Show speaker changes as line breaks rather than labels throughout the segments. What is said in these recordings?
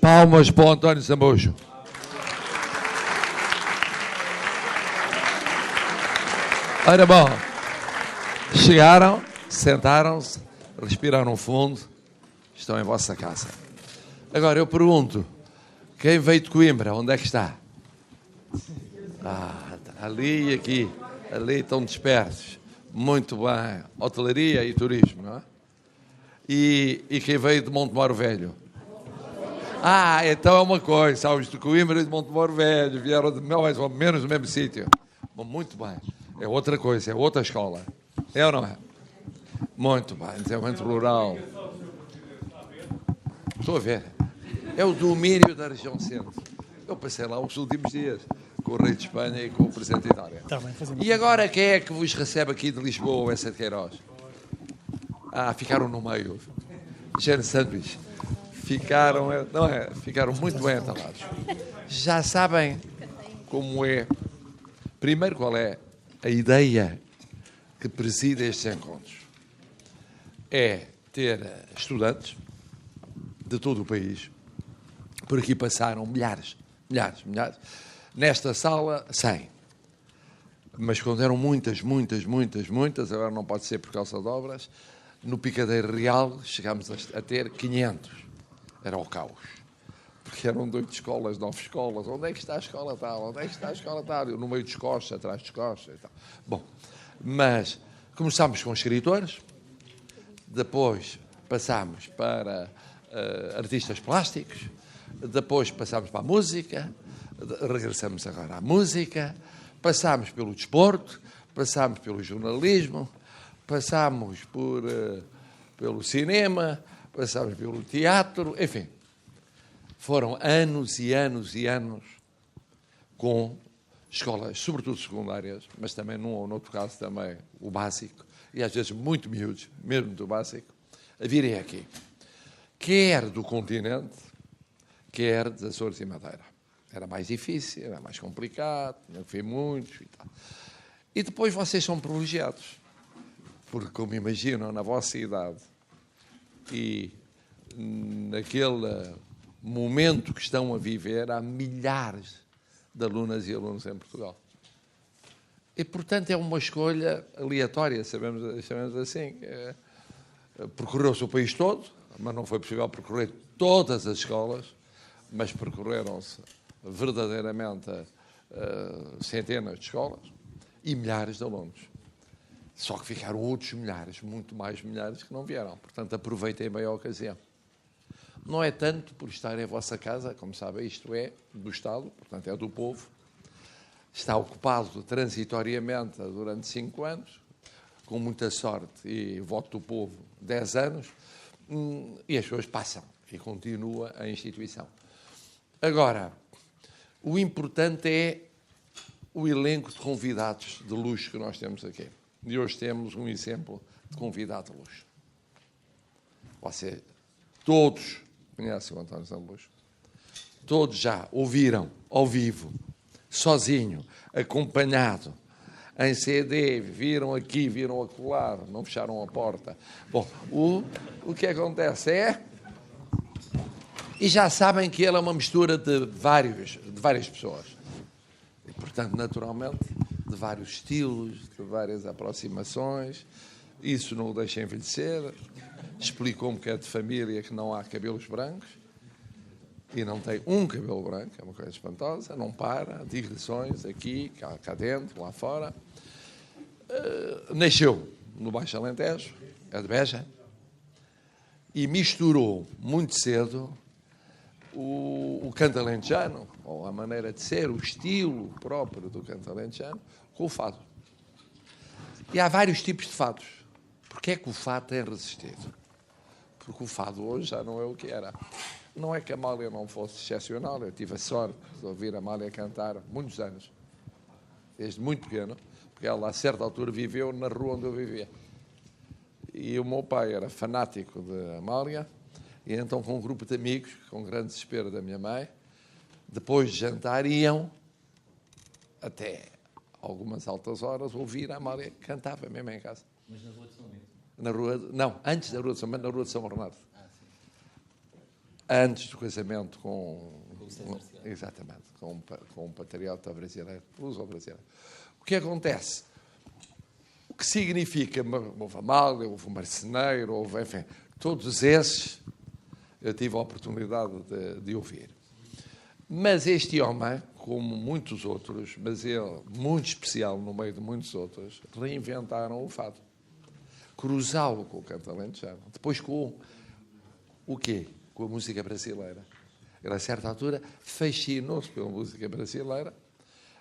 Palmas para o António Zambujo. Ora bom, chegaram, sentaram-se, respiraram fundo, estão em vossa casa. Agora eu pergunto, quem veio de Coimbra, onde é que está? Ali e aqui, ali estão dispersos. Muito bem, hotelaria e turismo, não é? E quem veio de Montemor Velho? Então é uma coisa, sabes, de Coimbra e de Montemor Velho, vieram de mais ou menos do mesmo sítio. Bom, muito bem, é outra coisa, é outra escola. É ou não é? Muito bem, desenvolvimento rural. Estou a ver. É o domínio da região centro. Eu passei lá os últimos dias com o rei de Espanha e com o presidente da Itália. E agora quem é que vos recebe aqui de Lisboa ou Essa de Queiroz? Ficaram no meio. Género sanduíche. Ficaram muito bem entalados. Já sabem como é. Primeiro, qual é a ideia que preside estes encontros? É ter estudantes de todo o país. Por aqui passaram milhares. Nesta sala, 100. Mas quando eram muitas, agora não pode ser por causa de obras, no Picadeiro Real chegámos a ter 500. Era o caos. Porque eram 8 escolas, 9 escolas. Onde é que está a escola tal? Onde é que está a escola tal? Eu no meio dos coches, atrás dos coches e tal. Bom, mas começámos com escritores, depois passámos para artistas plásticos, depois passámos para a música, regressamos agora à música, passámos pelo desporto, passámos pelo jornalismo, passámos pelo cinema, passámos pelo teatro, enfim. Foram anos e anos com escolas, sobretudo secundárias, mas também num ou noutro caso também o básico, e às vezes muito miúdos, mesmo do básico, a virem aqui. Quer do continente, quer dos Açores e Madeira. Era mais difícil, era mais complicado, não fui muitos e tal. E depois vocês são privilegiados, porque como imaginam, na vossa idade e naquele momento que estão a viver, há milhares de alunas e alunos em Portugal. E, portanto, é uma escolha aleatória, sabemos assim. Percorreu-se o país todo, mas não foi possível percorrer todas as escolas, mas percorreram-se verdadeiramente centenas de escolas e milhares de alunos. Só que ficaram outros milhares, muito mais milhares, que não vieram. Portanto, aproveitem bem a ocasião. Não é tanto por estar em vossa casa, como sabem, isto é do Estado, portanto é do povo. Está ocupado transitoriamente durante 5 anos, com muita sorte e voto do povo 10 anos, e as pessoas passam e continua a instituição. Agora, o importante é o elenco de convidados de luxo que nós temos aqui. E hoje temos um exemplo de convidado de luxo. Você, todos conhecem o António Zambujo, todos já ouviram ao vivo, sozinho, acompanhado, em CD, viram aqui, viram acolá, não fecharam a porta. Bom, o que acontece é... E já sabem que ele é uma mistura de várias pessoas. E, portanto, naturalmente, de vários estilos, de várias aproximações. Isso não o deixa envelhecer. Explicou-me que é de família, que não há cabelos brancos. E não tem um cabelo branco, é uma coisa espantosa. Não para, digressões aqui, cá dentro, lá fora. Nasceu no Baixo Alentejo, é de Beja. E misturou muito cedo o canto alentejano, ou a maneira de ser, o estilo próprio do canto alentejano, com o fado. E há vários tipos de fados. Porquê é que o fado tem resistido? Porque o fado hoje já não é o que era. Não é que a Amália não fosse excepcional, eu tive a sorte de ouvir a Amália cantar muitos anos, desde muito pequeno, porque ela a certa altura viveu na rua onde eu vivia. E o meu pai era fanático de Amália, e então com um grupo de amigos, com grande desespero da minha mãe, depois de jantar iam até algumas altas horas ouvir a Amália que cantava mesmo em casa.
Mas na Rua de São Bento?
Não, antes da Rua de São Bento, na Rua de São Bernardo. antes do casamento exatamente, com um patriota brasileiro, luso-brasileiro. O que acontece? O que significa, houve Amália, houve o Marceneiro, houve, enfim, todos esses eu tive a oportunidade de ouvir. Mas este homem, como muitos outros, mas ele, muito especial no meio de muitos outros, reinventaram o fado. Cruzá-lo com o canto alentejano. Depois com o quê? Com a música brasileira. Ele, a certa altura, fascinou-se pela música brasileira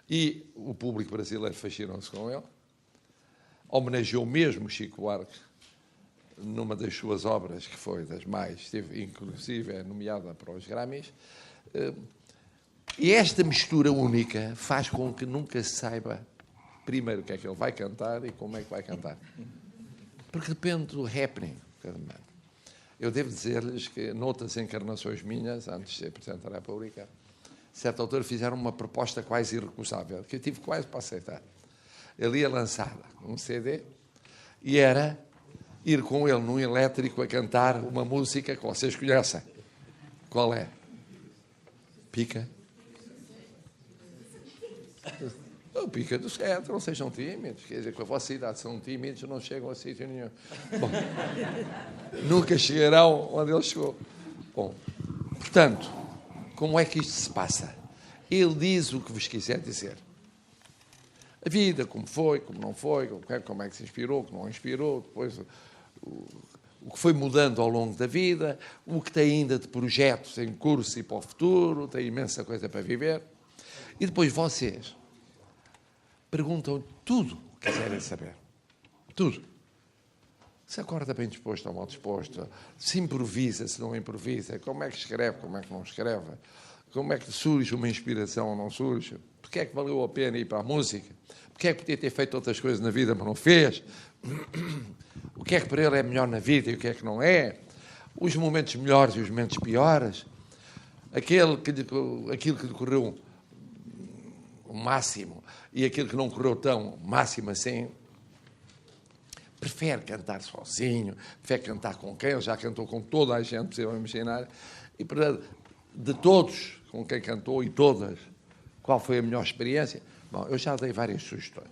e o público brasileiro fascinou-se com ele. Homenageou mesmo Chico Buarque numa das suas obras, que foi das mais, inclusive é nomeada para os Grammys. E esta mistura única faz com que nunca se saiba, primeiro, o que é que ele vai cantar e como é que vai cantar. Porque depende do happening. Eu devo dizer-lhes que, noutras encarnações minhas, antes de ser Presidente da República, a certa altura fizeram uma proposta quase irrecusável, que eu tive quase para aceitar. Ele ia lançar um CD e era ir com ele num elétrico a cantar uma música que vocês conhecem. Qual é? Pica? O Pica do Cetro, não sejam tímidos. Quer dizer, com a vossa idade são tímidos, não chegam a sítio nenhum. Bom, nunca chegarão onde ele chegou. Bom, portanto, como é que isto se passa? Ele diz o que vos quiser dizer. A vida, como foi, como não foi, como é que se inspirou, o que não inspirou, depois o que foi mudando ao longo da vida, o que tem ainda de projetos em curso e para o futuro, tem imensa coisa para viver. E depois vocês perguntam tudo o que quiserem saber. Tudo. Se acorda bem disposto ou mal disposto, se improvisa, se não improvisa, como é que escreve, como é que não escreve, como é que surge uma inspiração ou não surge, porque é que valeu a pena ir para a música, porque é que podia ter feito outras coisas na vida, mas não fez, o que é que para ele é melhor na vida e o que é que não é, os momentos melhores e os momentos piores, aquilo que lhe correu o máximo e aquilo que não correu tão máximo assim. Prefere cantar sozinho, prefere cantar com quem, ele já cantou com toda a gente, possível imaginar, e de todos com quem cantou e todas, qual foi a melhor experiência? Bom, eu já dei várias sugestões.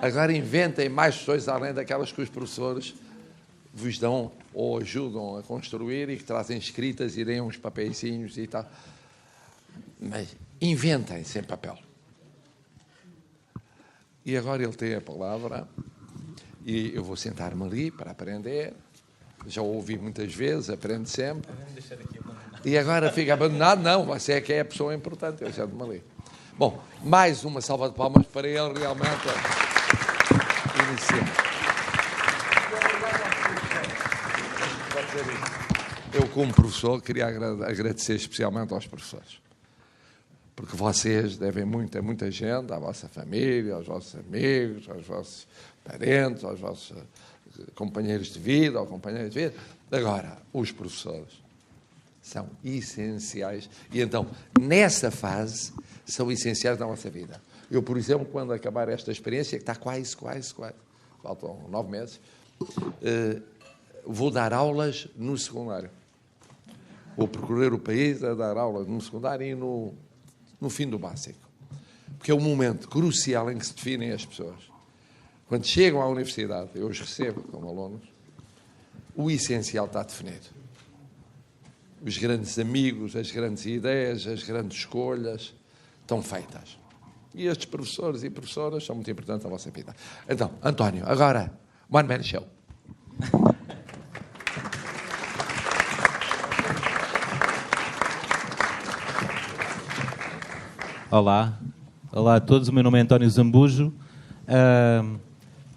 Agora inventem mais sugestões além daquelas que os professores vos dão ou ajudam a construir e que trazem escritas e deem uns papeizinhos e tal. Mas inventem sem papel. E agora ele tem a palavra e eu vou sentar-me ali para aprender. Já o ouvi muitas vezes, aprendo sempre. E agora fica abandonado? Não, você é que é a pessoa importante. Eu sento-me ali. Bom, mais uma salva de palmas para ele realmente iniciar. Eu, como professor, queria agradecer especialmente aos professores. Porque vocês devem muito a muita gente, à vossa família, aos vossos amigos, aos vossos parentes, aos vossos companheiros de vida ou companheiras de vida. Agora, os professores são essenciais. E então, nessa fase, são essenciais na nossa vida. Eu, por exemplo, quando acabar esta experiência, que está quase, faltam 9 meses, vou dar aulas no secundário. Vou percorrer o país a dar aulas no secundário e no fim do básico. Porque é um momento crucial em que se definem as pessoas. Quando chegam à universidade, eu os recebo como alunos, o essencial está definido. Os grandes amigos, as grandes ideias, as grandes escolhas estão feitas. E estes professores e professoras são muito importantes na vossa vida. Então, António, agora, One Man Show.
Olá a todos, o meu nome é António Zambujo.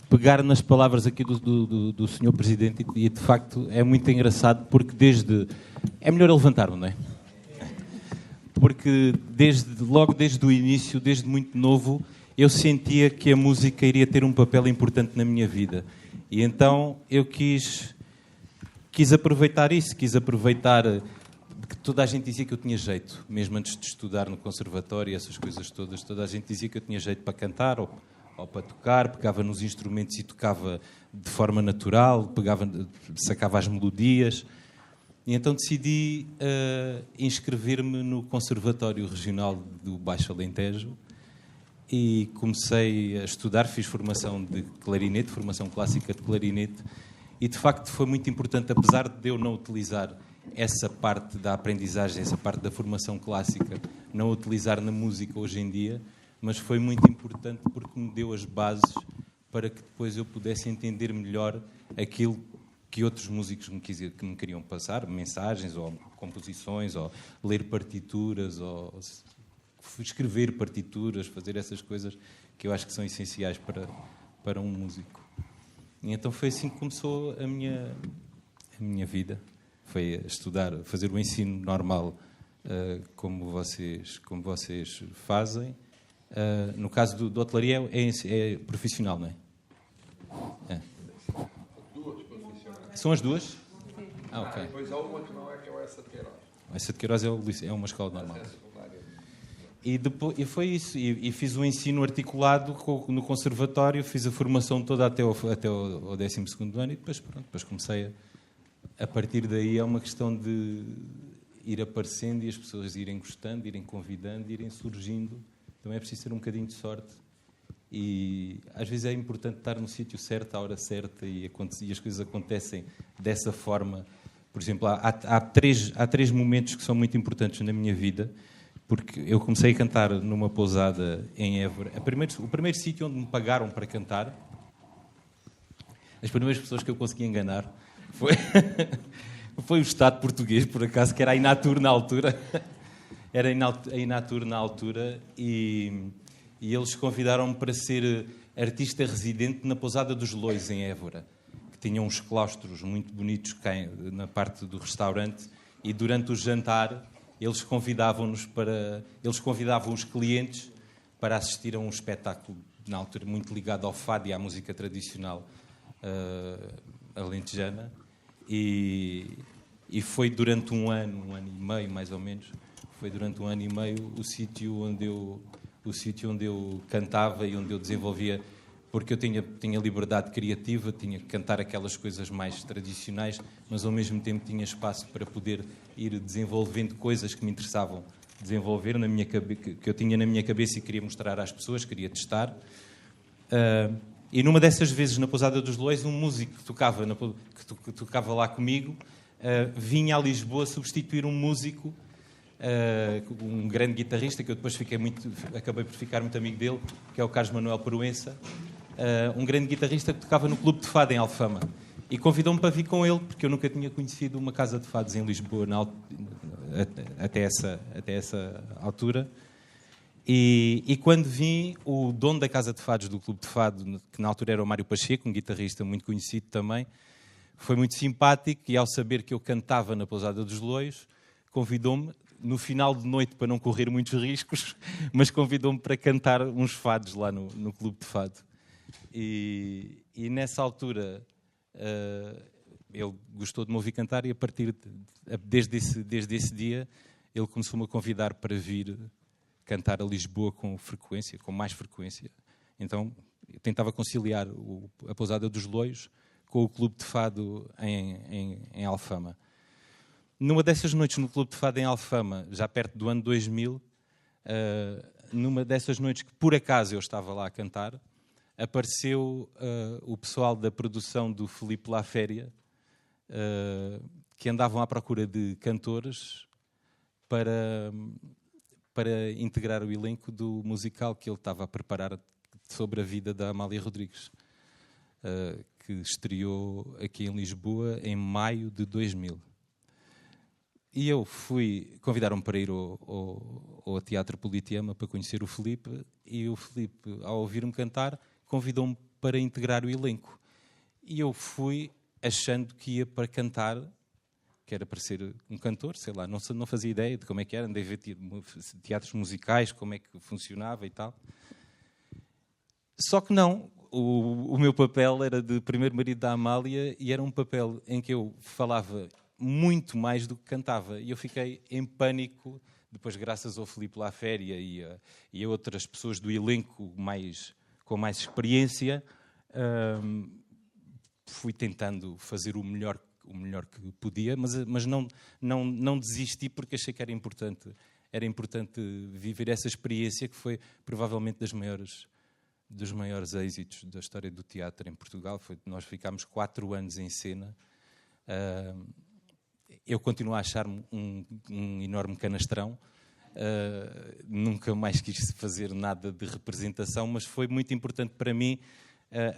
Pegar nas palavras aqui do Sr. Presidente e de facto é muito engraçado porque é melhor levantar-me, não é? Porque logo desde o início, desde muito novo, eu sentia que a música iria ter um papel importante na minha vida. E então eu quis aproveitar isso, quis aproveitar que toda a gente dizia que eu tinha jeito, mesmo antes de estudar no conservatório e essas coisas todas, toda a gente dizia que eu tinha jeito para cantar ou para tocar, pegava nos instrumentos e tocava de forma natural, sacava as melodias. E então decidi inscrever-me no Conservatório Regional do Baixo Alentejo e comecei a estudar, fiz formação de clarinete, formação clássica de clarinete, e de facto foi muito importante, apesar de eu não utilizar essa parte da aprendizagem, essa parte da formação clássica, não utilizar na música hoje em dia, mas foi muito importante porque me deu as bases para que depois eu pudesse entender melhor aquilo que outros músicos que me queriam passar, mensagens, ou composições, ou ler partituras, ou escrever partituras, fazer essas coisas que eu acho que são essenciais para um músico. E então foi assim que começou a minha vida. Foi estudar, fazer o ensino normal, como vocês fazem. No caso do hotelaria é profissional, não é? São as duas? Ok.
Depois há uma que não é, que é o Essa de Queiroz.
Essa de Queiroz é uma escola normal. E foi isso. E fiz o ensino articulado no conservatório, fiz a formação toda até ao 12º ano e depois comecei a partir daí é uma questão de ir aparecendo e as pessoas irem gostando, irem convidando, irem surgindo. Também é preciso ter um bocadinho de sorte. E às vezes é importante estar no sítio certo, à hora certa, e as coisas acontecem dessa forma. Por exemplo, há três momentos que são muito importantes na minha vida, porque eu comecei a cantar numa pousada em Évora. O primeiro sítio onde me pagaram para cantar, as primeiras pessoas que eu consegui enganar, foi o Estado português, por acaso, que era a Inatur na altura. Era a Inatur na altura e eles convidaram-me para ser artista residente na Pousada dos Lois, em Évora, que tinha uns claustros muito bonitos cá na parte do restaurante, e durante o jantar eles convidavam os clientes para assistir a um espetáculo, na altura muito ligado ao fado e à música tradicional alentejana, e foi durante um ano e meio, mais ou menos, foi durante um ano e meio o sítio onde eu cantava e onde eu desenvolvia, porque eu tinha liberdade criativa, tinha que cantar aquelas coisas mais tradicionais, mas ao mesmo tempo tinha espaço para poder ir desenvolvendo coisas que me interessavam desenvolver, que eu tinha na minha cabeça e queria mostrar às pessoas, queria testar. E numa dessas vezes, na Pousada dos Lois, um músico que tocava lá comigo vinha a Lisboa substituir um músico, um grande guitarrista, que eu depois acabei por ficar muito amigo dele, que é o Carlos Manuel Proença, um grande guitarrista que tocava no Clube de Fado em Alfama, e convidou-me para vir com ele, porque eu nunca tinha conhecido uma casa de fados em Lisboa até essa altura. E quando vim, o dono da casa de fados do Clube de Fado, que na altura era o Mário Pacheco, um guitarrista muito conhecido também, foi muito simpático, e ao saber que eu cantava na Pousada dos Lois, convidou-me no final de noite, para não correr muitos riscos, mas convidou-me para cantar uns fados lá no Clube de Fado. E nessa altura ele gostou de me ouvir cantar, e a partir desde esse dia ele começou-me a convidar para vir cantar a Lisboa com mais frequência. Então eu tentava conciliar a Pousada dos Lois com o Clube de Fado em Alfama. Numa dessas noites no Clube de Fado em Alfama, já perto do ano 2000, numa dessas noites que por acaso eu estava lá a cantar, apareceu o pessoal da produção do Filipe Laféria, que andavam à procura de cantores para integrar o elenco do musical que ele estava a preparar sobre a vida da Amália Rodrigues, que estreou aqui em Lisboa em maio de 2000. E eu convidaram-me para ir ao Teatro Politeama para conhecer o Filipe, e o Filipe, ao ouvir-me cantar, convidou-me para integrar o elenco. E eu fui achando que ia para cantar, que era para ser um cantor, sei lá, não fazia ideia de como é que era, andei a ver teatros musicais, como é que funcionava e tal. Só que não, o meu papel era de primeiro marido da Amália, e era um papel em que eu falava muito mais do que cantava, e eu fiquei em pânico. Depois, graças ao Filipe Laféria e a outras pessoas do elenco com mais experiência, fui tentando fazer o melhor que podia, mas não desisti porque achei que era importante viver essa experiência que foi provavelmente dos maiores êxitos da história do teatro em Portugal. Nós ficámos 4 anos em cena. Eu continuo a achar-me um enorme canastrão. Nunca mais quis fazer nada de representação, mas foi muito importante para mim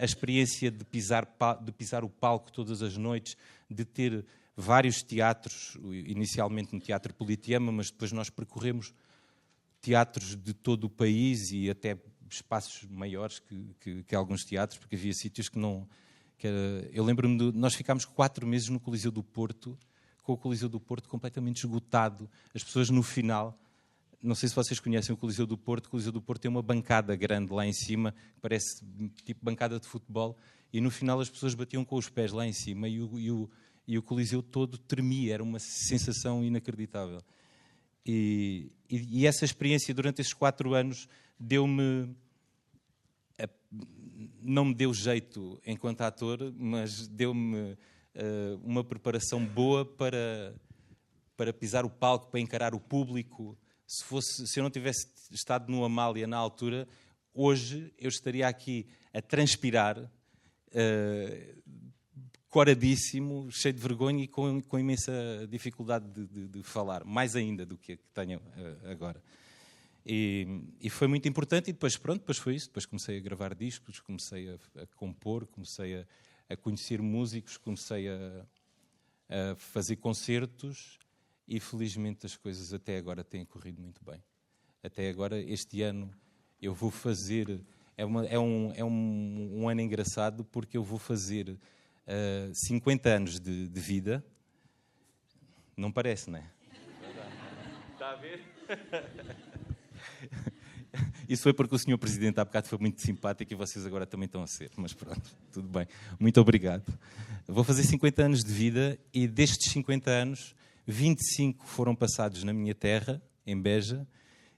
a experiência de pisar o palco todas as noites, de ter vários teatros, inicialmente no Teatro Politeama, mas depois nós percorremos teatros de todo o país e até espaços maiores que alguns teatros, porque havia sítios que não... eu lembro-me nós ficámos 4 meses no Coliseu do Porto, com o Coliseu do Porto completamente esgotado. As pessoas no final... Não sei se vocês conhecem o Coliseu do Porto. O Coliseu do Porto tem uma bancada grande lá em cima, que parece tipo bancada de futebol, e no final as pessoas batiam com os pés lá em cima e o Coliseu todo tremia. Era uma sensação inacreditável. E essa experiência durante esses 4 anos não me deu jeito enquanto ator, mas deu-me uma preparação boa para pisar o palco, para encarar o público. Se eu não tivesse estado no Amália na altura, hoje eu estaria aqui a transpirar, coradíssimo, cheio de vergonha e com imensa dificuldade de falar, mais ainda do que tenho agora. E foi muito importante. E depois foi isso. Depois comecei a gravar discos, comecei a compor, comecei a conhecer músicos, comecei a fazer concertos. E felizmente as coisas até agora têm corrido muito bem. Até agora, este ano, eu vou fazer... É um ano engraçado porque eu vou fazer 50 anos de vida. Não parece, não é? Está a ver? Isso foi porque o Sr. Presidente há bocado foi muito simpático e vocês agora também estão a ser. Mas pronto, tudo bem. Muito obrigado. Vou fazer 50 anos de vida e destes 50 anos... 25 foram passados na minha terra, em Beja,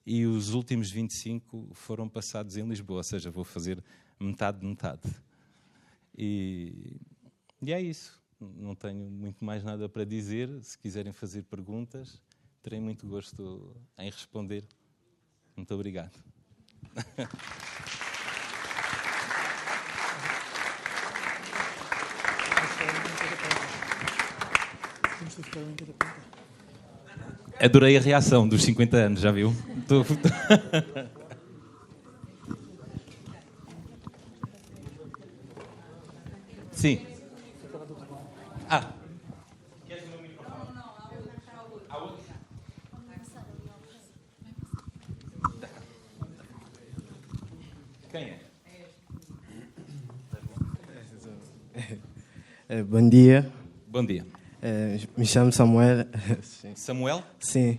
e os últimos 25 foram passados em Lisboa, ou seja, vou fazer metade de metade. E é isso. Não tenho muito mais nada para dizer. Se quiserem fazer perguntas, terei muito gosto em responder. Muito obrigado. Adorei a reação dos 50 anos, já viu? Sim. Queres o meu microfone? Há outro? Quem é?
Bom dia.
Bom dia.
Me chamo Samuel.
Samuel?
Sim.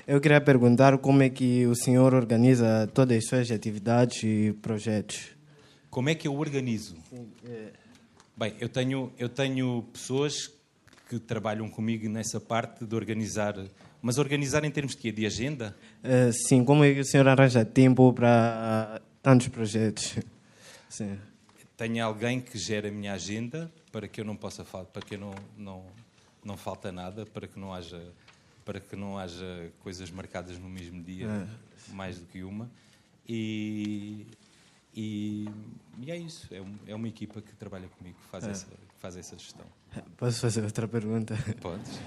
Eu queria perguntar como é que o senhor organiza todas as suas atividades e projetos.
Como é que eu organizo?
Sim,
Bem, eu tenho pessoas que trabalham comigo nessa parte de organizar. Mas organizar em termos de quê? De agenda?
Sim, como é que o senhor arranja tempo para tantos projetos? Sim.
Tenho alguém que gera a minha agenda para que eu não possa falar, para que eu não falta nada, para que não haja coisas marcadas no mesmo dia, mais do que uma. E é isso. É uma equipa que trabalha comigo, que faz essa gestão.
Posso fazer outra pergunta?
Podes.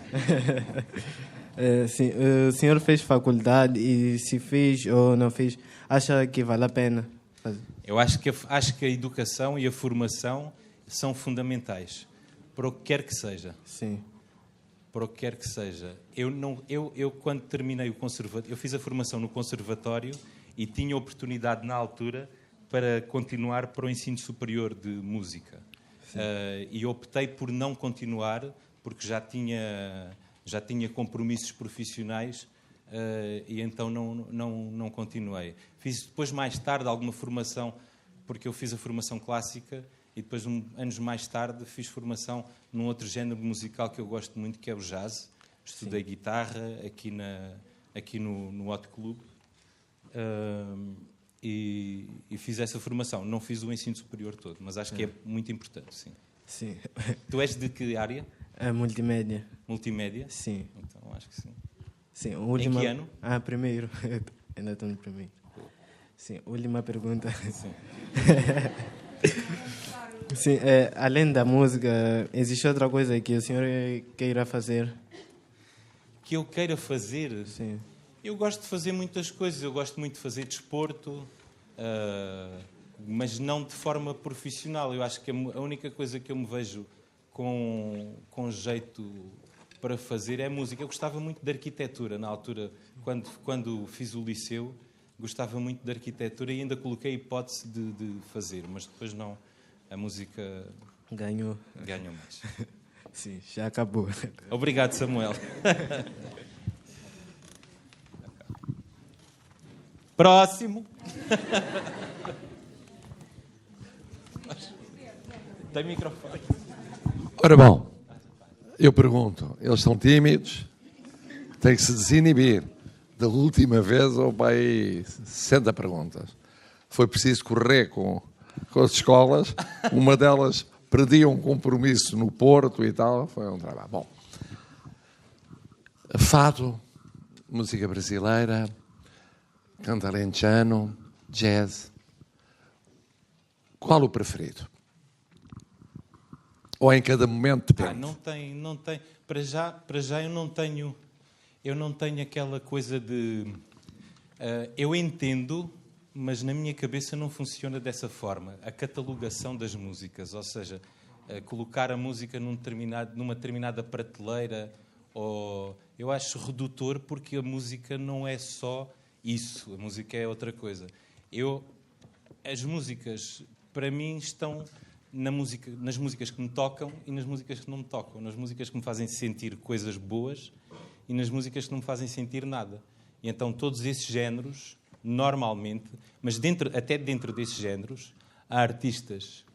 Sim, o senhor fez faculdade e se fez ou não fez, acha que vale a pena fazer?
Eu acho que a educação e a formação são fundamentais para o que quer que seja.
Sim.
Para o que quer que seja. Eu quando terminei o conservatório, eu fiz a formação no conservatório e tinha oportunidade na altura para continuar para o ensino superior de música. E optei por não continuar porque já tinha compromissos profissionais e então não continuei. Fiz depois mais tarde alguma formação, porque eu fiz a formação clássica e depois, anos mais tarde, fiz formação num outro género musical que eu gosto muito, que é o jazz. Estudei guitarra aqui no Hot Club e fiz essa formação. Não fiz o ensino superior todo, mas acho que é muito importante, sim.
Sim.
Tu és de que área?
Multimédia.
Multimédia?
Sim.
Então, acho que sim.
Sim, última...
Em que ano?
Primeiro. Ainda estou no primeiro. Sim, última pergunta.
Sim.
Sim, além da música, existe outra coisa que o senhor queira fazer?
Que eu queira fazer?
Sim.
Eu gosto de fazer muitas coisas. Eu gosto muito de fazer desporto, mas não de forma profissional. Eu acho que a única coisa que eu me vejo com jeito para fazer é música. Eu gostava muito de arquitetura na altura, quando fiz o liceu. Gostava muito de arquitetura e ainda coloquei a hipótese de fazer, mas depois não. A música
ganhou
mais.
Sim, já acabou.
Obrigado, Samuel. Próximo. Tem microfone.
Ora bom, eu pergunto, eles são tímidos, têm que se desinibir. Da última vez houve aí 60 perguntas. Foi preciso correr com as escolas. Uma delas perdia um compromisso no Porto e tal. Foi um trabalho. Bom, fado, música brasileira, canto alentejano, jazz. Qual o preferido? Ou em cada momento depende?
Não tem. Para já eu não tenho aquela coisa de... eu entendo, mas na minha cabeça não funciona dessa forma. A catalogação das músicas, ou seja, colocar a música numa determinada prateleira, eu acho redutor, porque a música não é só isso. A música é outra coisa. As músicas, para mim, estão nas músicas que me tocam e nas músicas que não me tocam. Nas músicas que me fazem sentir coisas boas e nas músicas que não me fazem sentir nada. E então todos esses géneros, normalmente, mas até dentro desses géneros, há artistas.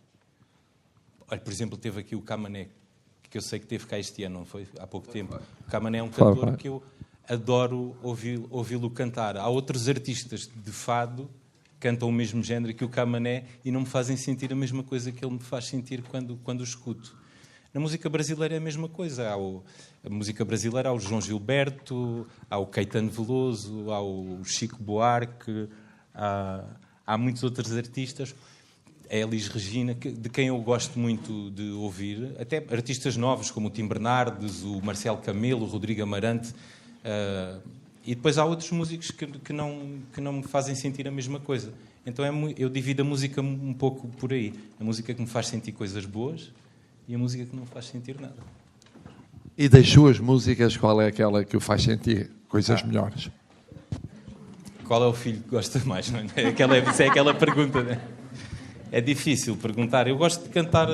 Olha, por exemplo, teve aqui o Camané, que eu sei que teve cá este ano, não foi? Há pouco tempo. O Camané é um cantor que eu adoro ouvi-lo cantar. Há outros artistas de fado que cantam o mesmo género que o Camané e não me fazem sentir a mesma coisa que ele me faz sentir quando o escuto. Na música brasileira é a mesma coisa. A música brasileira há o João Gilberto, há o Caetano Veloso, há o Chico Buarque, há muitos outros artistas. A Elis Regina, de quem eu gosto muito de ouvir, até artistas novos como o Tim Bernardes, o Marcelo Camelo, o Rodrigo Amarante. E depois há outros músicos que não me fazem sentir a mesma coisa. Então eu divido a música um pouco por aí. A música que me faz sentir coisas boas e a música que não me faz sentir nada.
E das suas músicas, qual é aquela que o faz sentir coisas melhores?
Qual é o filho que gosta mais? Não é? Isso é aquela pergunta, não é? É difícil perguntar. Eu gosto de cantar...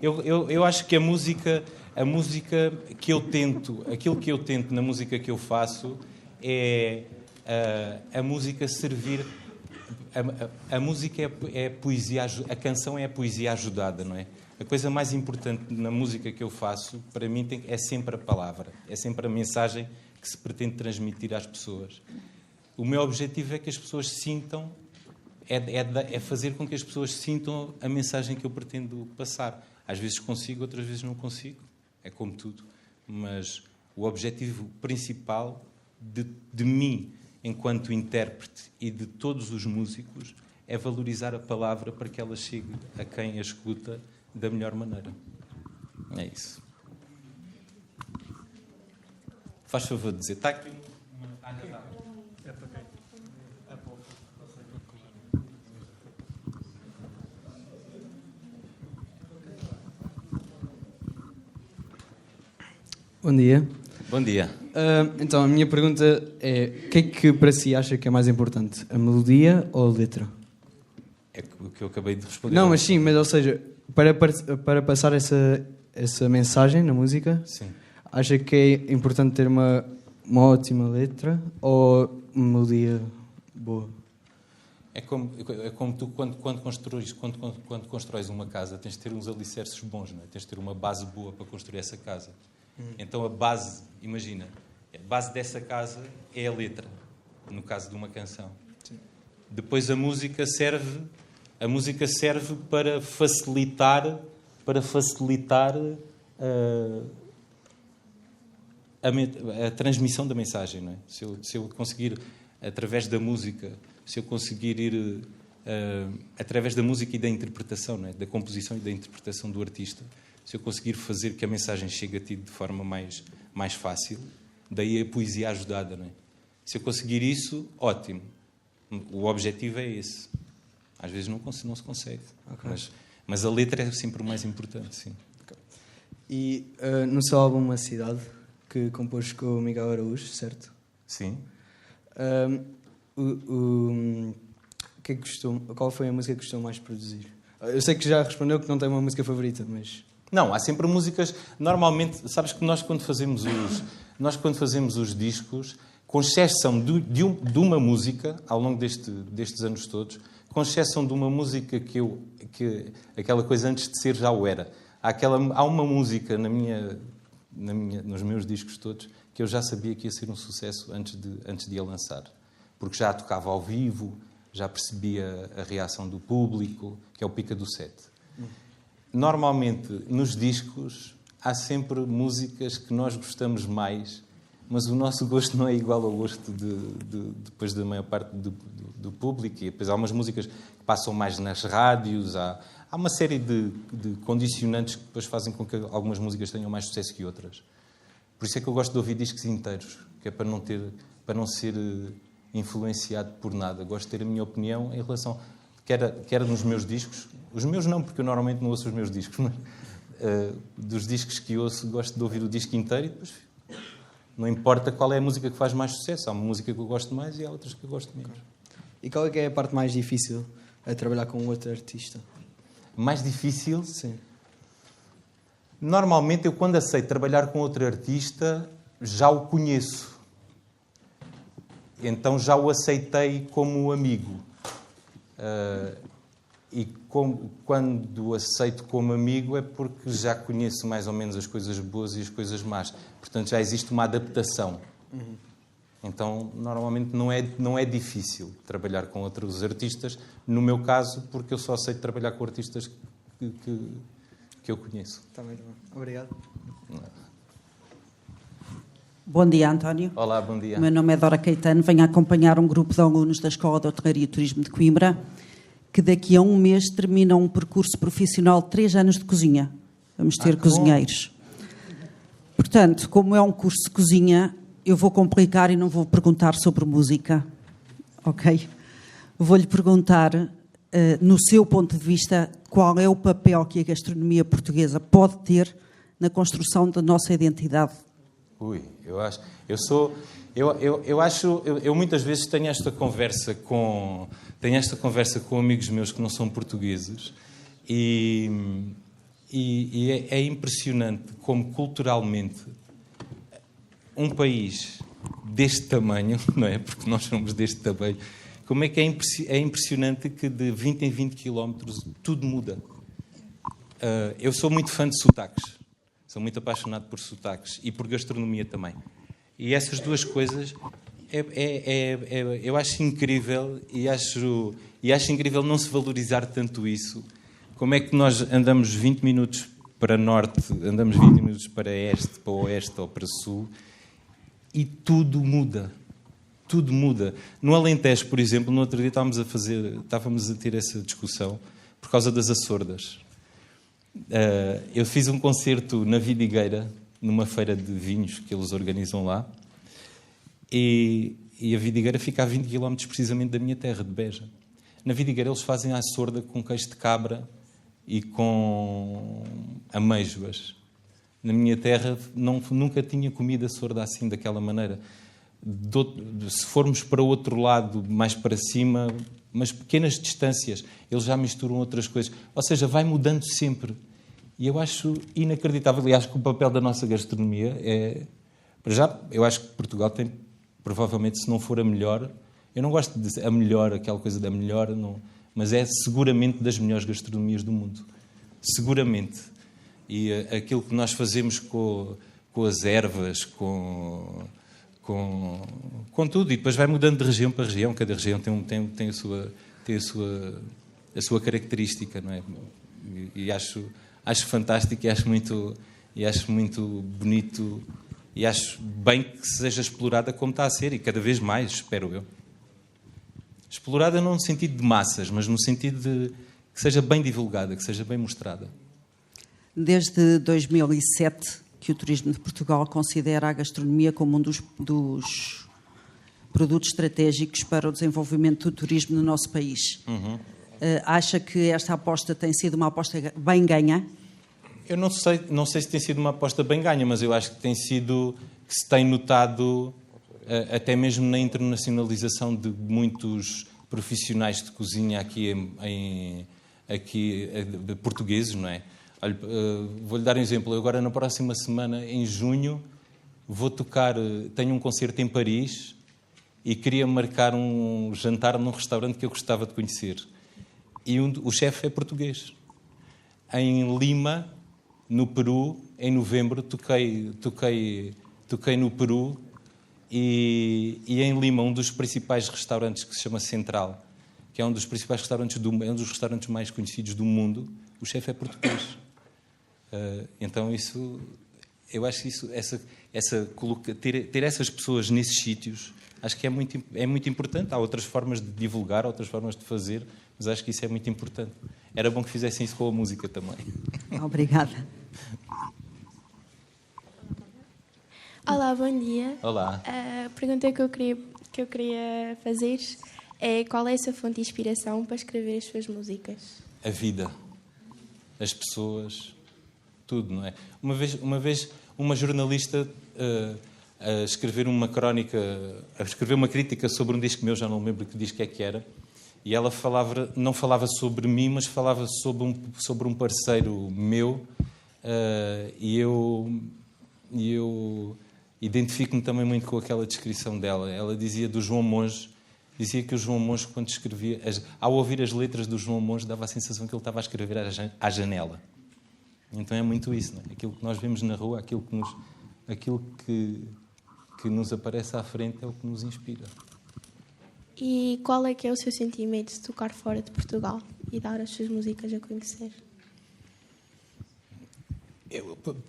Eu acho que a música que eu tento, aquilo que eu tento na música que eu faço é a música servir... A música é poesia, a canção é a poesia ajudada, não é? A coisa mais importante na música que eu faço, para mim, é sempre a palavra. É sempre a mensagem que se pretende transmitir às pessoas. O meu objetivo é que as pessoas sintam, é fazer com que as pessoas sintam a mensagem que eu pretendo passar. Às vezes consigo, outras vezes não consigo. É como tudo. Mas o objetivo principal de mim, enquanto intérprete, e de todos os músicos, é valorizar a palavra para que ela chegue a quem a escuta da melhor maneira. É isso. Faz favor de dizer. Está aqui uma...
Bom dia.
Bom dia.
Então, a minha pergunta é: o que é que para si acha que é mais importante? A melodia ou a letra?
É o que eu acabei de responder.
Não, mas sim, mas ou seja, para passar essa mensagem na música,
sim,
acha que é importante ter uma ótima letra ou uma melodia boa?
É como tu, quando constróis uma casa, tens de ter uns alicerces bons, não é? Tens de ter uma base boa para construir essa casa. Então a base, imagina, a base dessa casa é a letra, no caso de uma canção. Sim. Depois a música serve para facilitar para facilitar a transmissão da mensagem, não é? Se eu conseguir, através da música, se eu conseguir ir através da música e da interpretação, não é? Da composição e da interpretação do artista, se eu conseguir fazer que a mensagem chegue a ti de forma mais fácil, daí a poesia ajudada, não é? Se eu conseguir isso, ótimo. O objetivo é esse. Às vezes não se consegue. Okay. Mas a letra é sempre o mais importante, sim.
Okay. E no seu álbum Uma Cidade, que compôs com o Miguel Araújo, certo?
Sim.
Qual foi a música que gostou mais de produzir? Eu sei que já respondeu que não tem uma música favorita, mas...
Não, há sempre músicas... Normalmente, sabes que nós quando fazemos os discos, com exceção de uma música, ao longo destes anos todos, com exceção de uma música que aquela coisa antes de ser já o era. Há uma música nos meus discos todos que eu já sabia que ia ser um sucesso antes de a lançar. Porque já a tocava ao vivo, já percebia a reação do público, que é o Pica do Sete. Normalmente, nos discos, há sempre músicas que nós gostamos mais, mas o nosso gosto não é igual ao gosto depois da maior parte do público. E depois há umas músicas que passam mais nas rádios, há uma série de condicionantes que depois fazem com que algumas músicas tenham mais sucesso que outras. Por isso é que eu gosto de ouvir discos inteiros, que é para não ser influenciado por nada. Gosto de ter a minha opinião em relação... Quer nos meus discos, os meus não, porque eu normalmente não ouço os meus discos, mas dos discos que ouço, gosto de ouvir o disco inteiro e depois não importa qual é a música que faz mais sucesso. Há uma música que eu gosto mais e há outras que eu gosto menos.
E qual é que é a parte mais difícil a trabalhar com outro artista?
Mais difícil?
Sim.
Normalmente, eu quando aceito trabalhar com outro artista, já o conheço. Então já o aceitei como amigo. E quando o aceito como amigo é porque já conheço mais ou menos as coisas boas e as coisas más. Portanto, já existe uma adaptação. Uhum. Então, normalmente não é difícil trabalhar com outros artistas. No meu caso, porque eu só aceito trabalhar com artistas que eu conheço.
Está bem, está bem. Obrigado.
Bom dia, António.
Olá, bom dia.
O meu nome é Dora Caetano, venho acompanhar um grupo de alunos da Escola de Hotelaria e Turismo de Coimbra, que daqui a um mês terminam um percurso profissional de 3 anos de cozinha. Vamos ter cozinheiros. Portanto, como é um curso de cozinha, eu vou complicar e não vou perguntar sobre música. Ok? Vou-lhe perguntar, no seu ponto de vista, qual é o papel que a gastronomia portuguesa pode ter na construção da nossa identidade.
Eu muitas vezes tenho esta conversa com amigos meus que não são portugueses e é impressionante como culturalmente um país deste tamanho, não é? Porque nós somos deste tamanho, como é que é impressionante que de 20 em 20 quilómetros tudo muda. Eu sou muito fã de sotaques. Sou muito apaixonado por sotaques e por gastronomia também. E essas duas coisas eu acho incrível e acho incrível não se valorizar tanto isso. Como é que nós andamos 20 minutos para norte, andamos 20 minutos para este, para oeste ou para sul e tudo muda. Tudo muda. No Alentejo, por exemplo, no outro dia estávamos a ter essa discussão por causa das açordas. Eu fiz um concerto na Vidigueira, numa feira de vinhos que eles organizam lá, e a Vidigueira fica a 20 km precisamente da minha terra, de Beja. Na Vidigueira eles fazem a açorda com queijo de cabra e com amêijoas. Na minha terra nunca tinha comido açorda assim, daquela maneira. Se formos para o outro lado, mais para cima, mas pequenas distâncias, eles já misturam outras coisas. Ou seja, vai mudando sempre. E eu acho inacreditável. E acho que o papel da nossa gastronomia é... Para já, eu acho que Portugal tem, provavelmente, se não for a melhor... Eu não gosto de dizer a melhor, aquela coisa da melhor, não, mas é seguramente das melhores gastronomias do mundo. Seguramente. E aquilo que nós fazemos com as ervas, com tudo, e depois vai mudando de região para região, cada região tem a sua característica, não é? E acho acho fantástico e acho muito bonito e acho bem que seja explorada como está a ser, e cada vez mais, espero eu. Explorada não no sentido de massas, mas no sentido de que seja bem divulgada, que seja bem mostrada.
Desde 2007 que o Turismo de Portugal considera a gastronomia como um dos produtos estratégicos para o desenvolvimento do turismo no nosso país. Acha que esta aposta tem sido uma aposta bem ganha?
Eu não sei se tem sido uma aposta bem ganha, mas eu acho que se tem notado, até mesmo na internacionalização de muitos profissionais de cozinha aqui portugueses, não é? Olha, vou-lhe dar um exemplo. Eu agora, na próxima semana, em junho, vou tocar, tenho um concerto em Paris e queria marcar um jantar num restaurante que eu gostava de conhecer. E o chefe é português. Em Lima, no Peru, em novembro, toquei no Peru e em Lima, um dos principais restaurantes que se chama Central, que é um dos principais restaurantes é um dos restaurantes mais conhecidos do mundo, o chefe é português. Então eu acho que ter essas pessoas nesses sítios, acho que é muito importante. Há outras formas de divulgar, outras formas de fazer, mas acho que isso é muito importante. Era bom que fizessem isso com a música também.
Obrigada.
Olá, bom dia.
Olá.
A pergunta que eu queria fazer é: qual é a sua fonte de inspiração para escrever as suas músicas?
A vida, as pessoas, tudo, não é? Uma vez uma jornalista a escrever uma crítica sobre um disco meu, já não lembro que disco é que era, e ela não falava sobre mim, mas falava sobre um parceiro meu, e eu identifico-me também muito com aquela descrição dela. Ela dizia do João Monge, dizia que o João Monge, quando escrevia, ao ouvir as letras do João Monge, dava a sensação que ele estava a escrever à janela. Então é muito isso, não é? Aquilo que nós vemos na rua, aquilo que nos aparece à frente é o que nos inspira.
E qual é que é o seu sentimento de tocar fora de Portugal e dar as suas músicas a conhecer?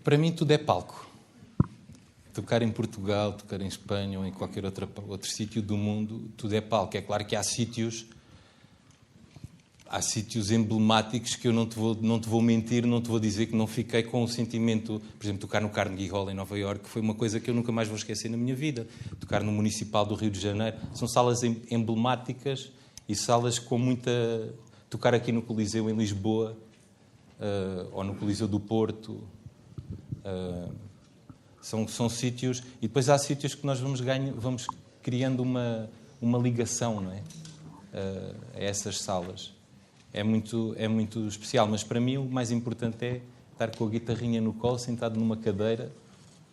Para mim tudo é palco. Tocar em Portugal, tocar em Espanha ou em qualquer outro sítio do mundo, tudo é palco. É claro que há sítios emblemáticos que eu não te vou mentir, não te vou dizer que não fiquei com o sentimento. Por exemplo, tocar no Carnegie Hall em Nova Iorque foi uma coisa que eu nunca mais vou esquecer na minha vida. Tocar no Municipal do Rio de Janeiro. São salas emblemáticas e salas com muita... Tocar aqui no Coliseu em Lisboa, ou no Coliseu do Porto... São sítios, e depois há sítios que nós vamos criando uma ligação, não é? A essas salas. É muito especial, mas para mim o mais importante é estar com a guitarrinha no colo, sentado numa cadeira,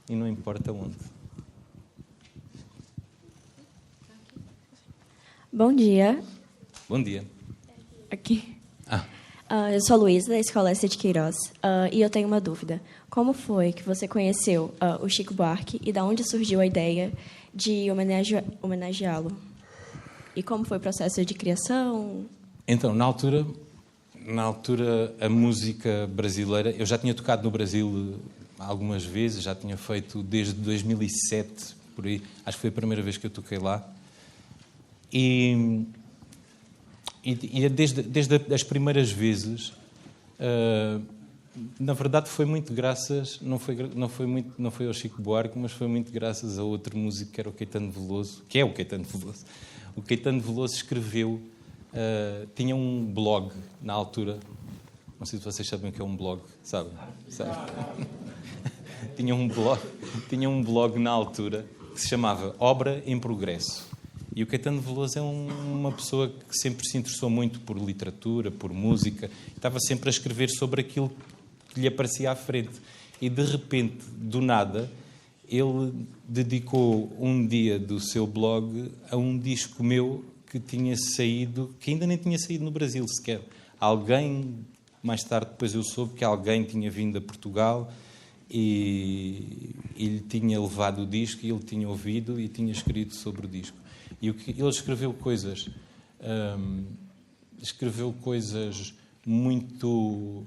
e não importa onde.
Bom dia.
Bom dia.
Aqui. Eu sou a Luísa, da Escola S. de Queiroz, e eu tenho uma dúvida. Como foi que você conheceu o Chico Buarque e de onde surgiu a ideia de homenageá-lo? E como foi o processo de criação?
Então, na altura, a música brasileira... Eu já tinha tocado no Brasil algumas vezes, já tinha feito desde 2007, por aí. Acho que foi a primeira vez que eu toquei lá. E desde as primeiras vezes... na verdade foi muito graças, não foi ao Chico Buarque, mas foi muito graças a outro músico que era o Caetano Veloso, que é o Caetano Veloso. O Caetano Veloso escreveu, tinha um blog na altura, não sei se vocês sabem o que é um blog, sabem? tinha um blog na altura que se chamava Obra em Progresso. E o Caetano Veloso é uma pessoa que sempre se interessou muito por literatura, por música, estava sempre a escrever sobre aquilo que lhe aparecia à frente. E, de repente, do nada, ele dedicou um dia do seu blog a um disco meu que tinha saído, que ainda nem tinha saído no Brasil sequer. Alguém, mais tarde, depois eu soube que alguém tinha vindo a Portugal e lhe tinha levado o disco, e ele tinha ouvido e tinha escrito sobre o disco. E ele escreveu coisas muito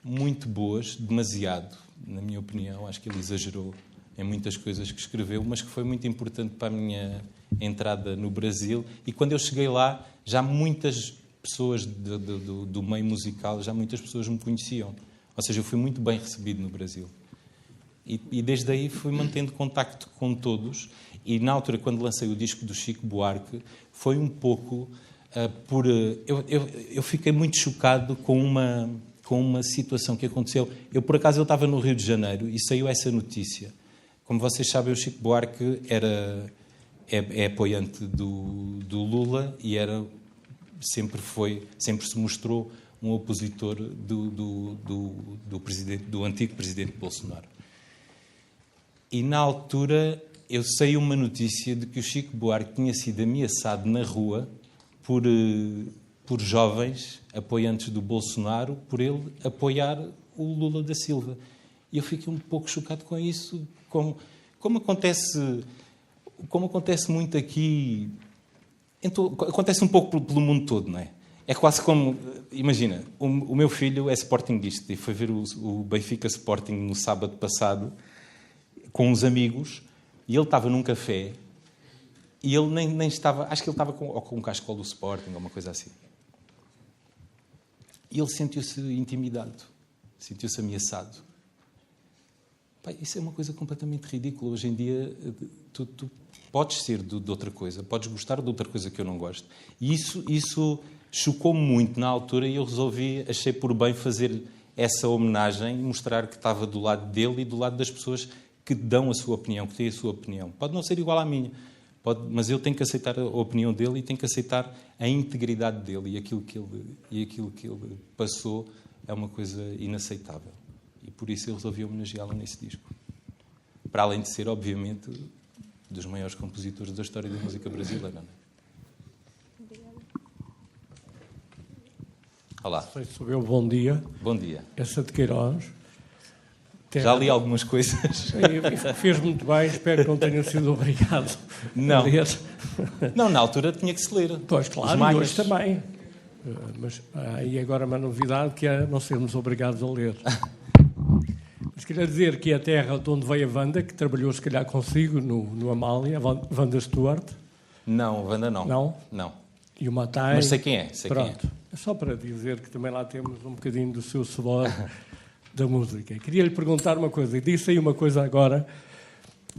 muito boas, demasiado, na minha opinião. Acho que ele exagerou em muitas coisas que escreveu, mas que foi muito importante para a minha entrada no Brasil. E quando eu cheguei lá, já muitas pessoas do meio musical, já muitas pessoas me conheciam. Ou seja, eu fui muito bem recebido no Brasil. E desde aí fui mantendo contacto com todos. E na altura, quando lancei o disco do Chico Buarque, foi um pouco eu fiquei muito chocado com uma situação que aconteceu. Por acaso, eu estava no Rio de Janeiro e saiu essa notícia. Como vocês sabem, o Chico Buarque é apoiante do Lula e sempre se mostrou um opositor do antigo presidente Bolsonaro. E na altura saiu uma notícia de que o Chico Buarque tinha sido ameaçado na rua por jovens apoiantes do Bolsonaro, por ele apoiar o Lula da Silva. E eu fiquei um pouco chocado com isso, como acontece muito aqui, acontece um pouco pelo mundo todo, não é? É quase como, imagina, o meu filho é sportinguista e foi ver o Benfica Sporting no sábado passado com uns amigos e ele estava num café e ele nem estava, acho que ele estava com um cascol do Sporting ou uma coisa assim. E ele sentiu-se intimidado, sentiu-se ameaçado. Pai, isso é uma coisa completamente ridícula. Hoje em dia, tu podes ser de outra coisa, podes gostar de outra coisa que eu não gosto. E isso chocou-me muito na altura e eu achei por bem fazer essa homenagem e mostrar que estava do lado dele e do lado das pessoas que dão a sua opinião, que têm a sua opinião. Pode não ser igual à minha, mas eu tenho que aceitar a opinião dele e tenho que aceitar a integridade dele e aquilo que ele passou é uma coisa inaceitável. E por isso eu resolvi homenageá-lo nesse disco. Para além de ser, obviamente, dos maiores compositores da história da música brasileira. Não é? Olá.
Sei se sou eu, bom dia.
Bom dia.
Essa de Queiroz.
Já li algumas coisas.
Fez muito bem, espero que não tenha sido obrigado
não.
a ler.
Não, na altura tinha que se ler.
Pois, claro, e hoje também. Mas há aí agora uma novidade que é não sermos obrigados a ler. Mas queria dizer que é a terra de onde veio a Wanda, que trabalhou se calhar consigo no Amália, a Wanda Stuart.
Não, Wanda não.
Não?
Não.
E o Matai.
Mas sei quem é.
Pronto. É só para dizer que também lá temos um bocadinho do seu suor da música. Queria-lhe perguntar uma coisa, e disse aí uma coisa agora,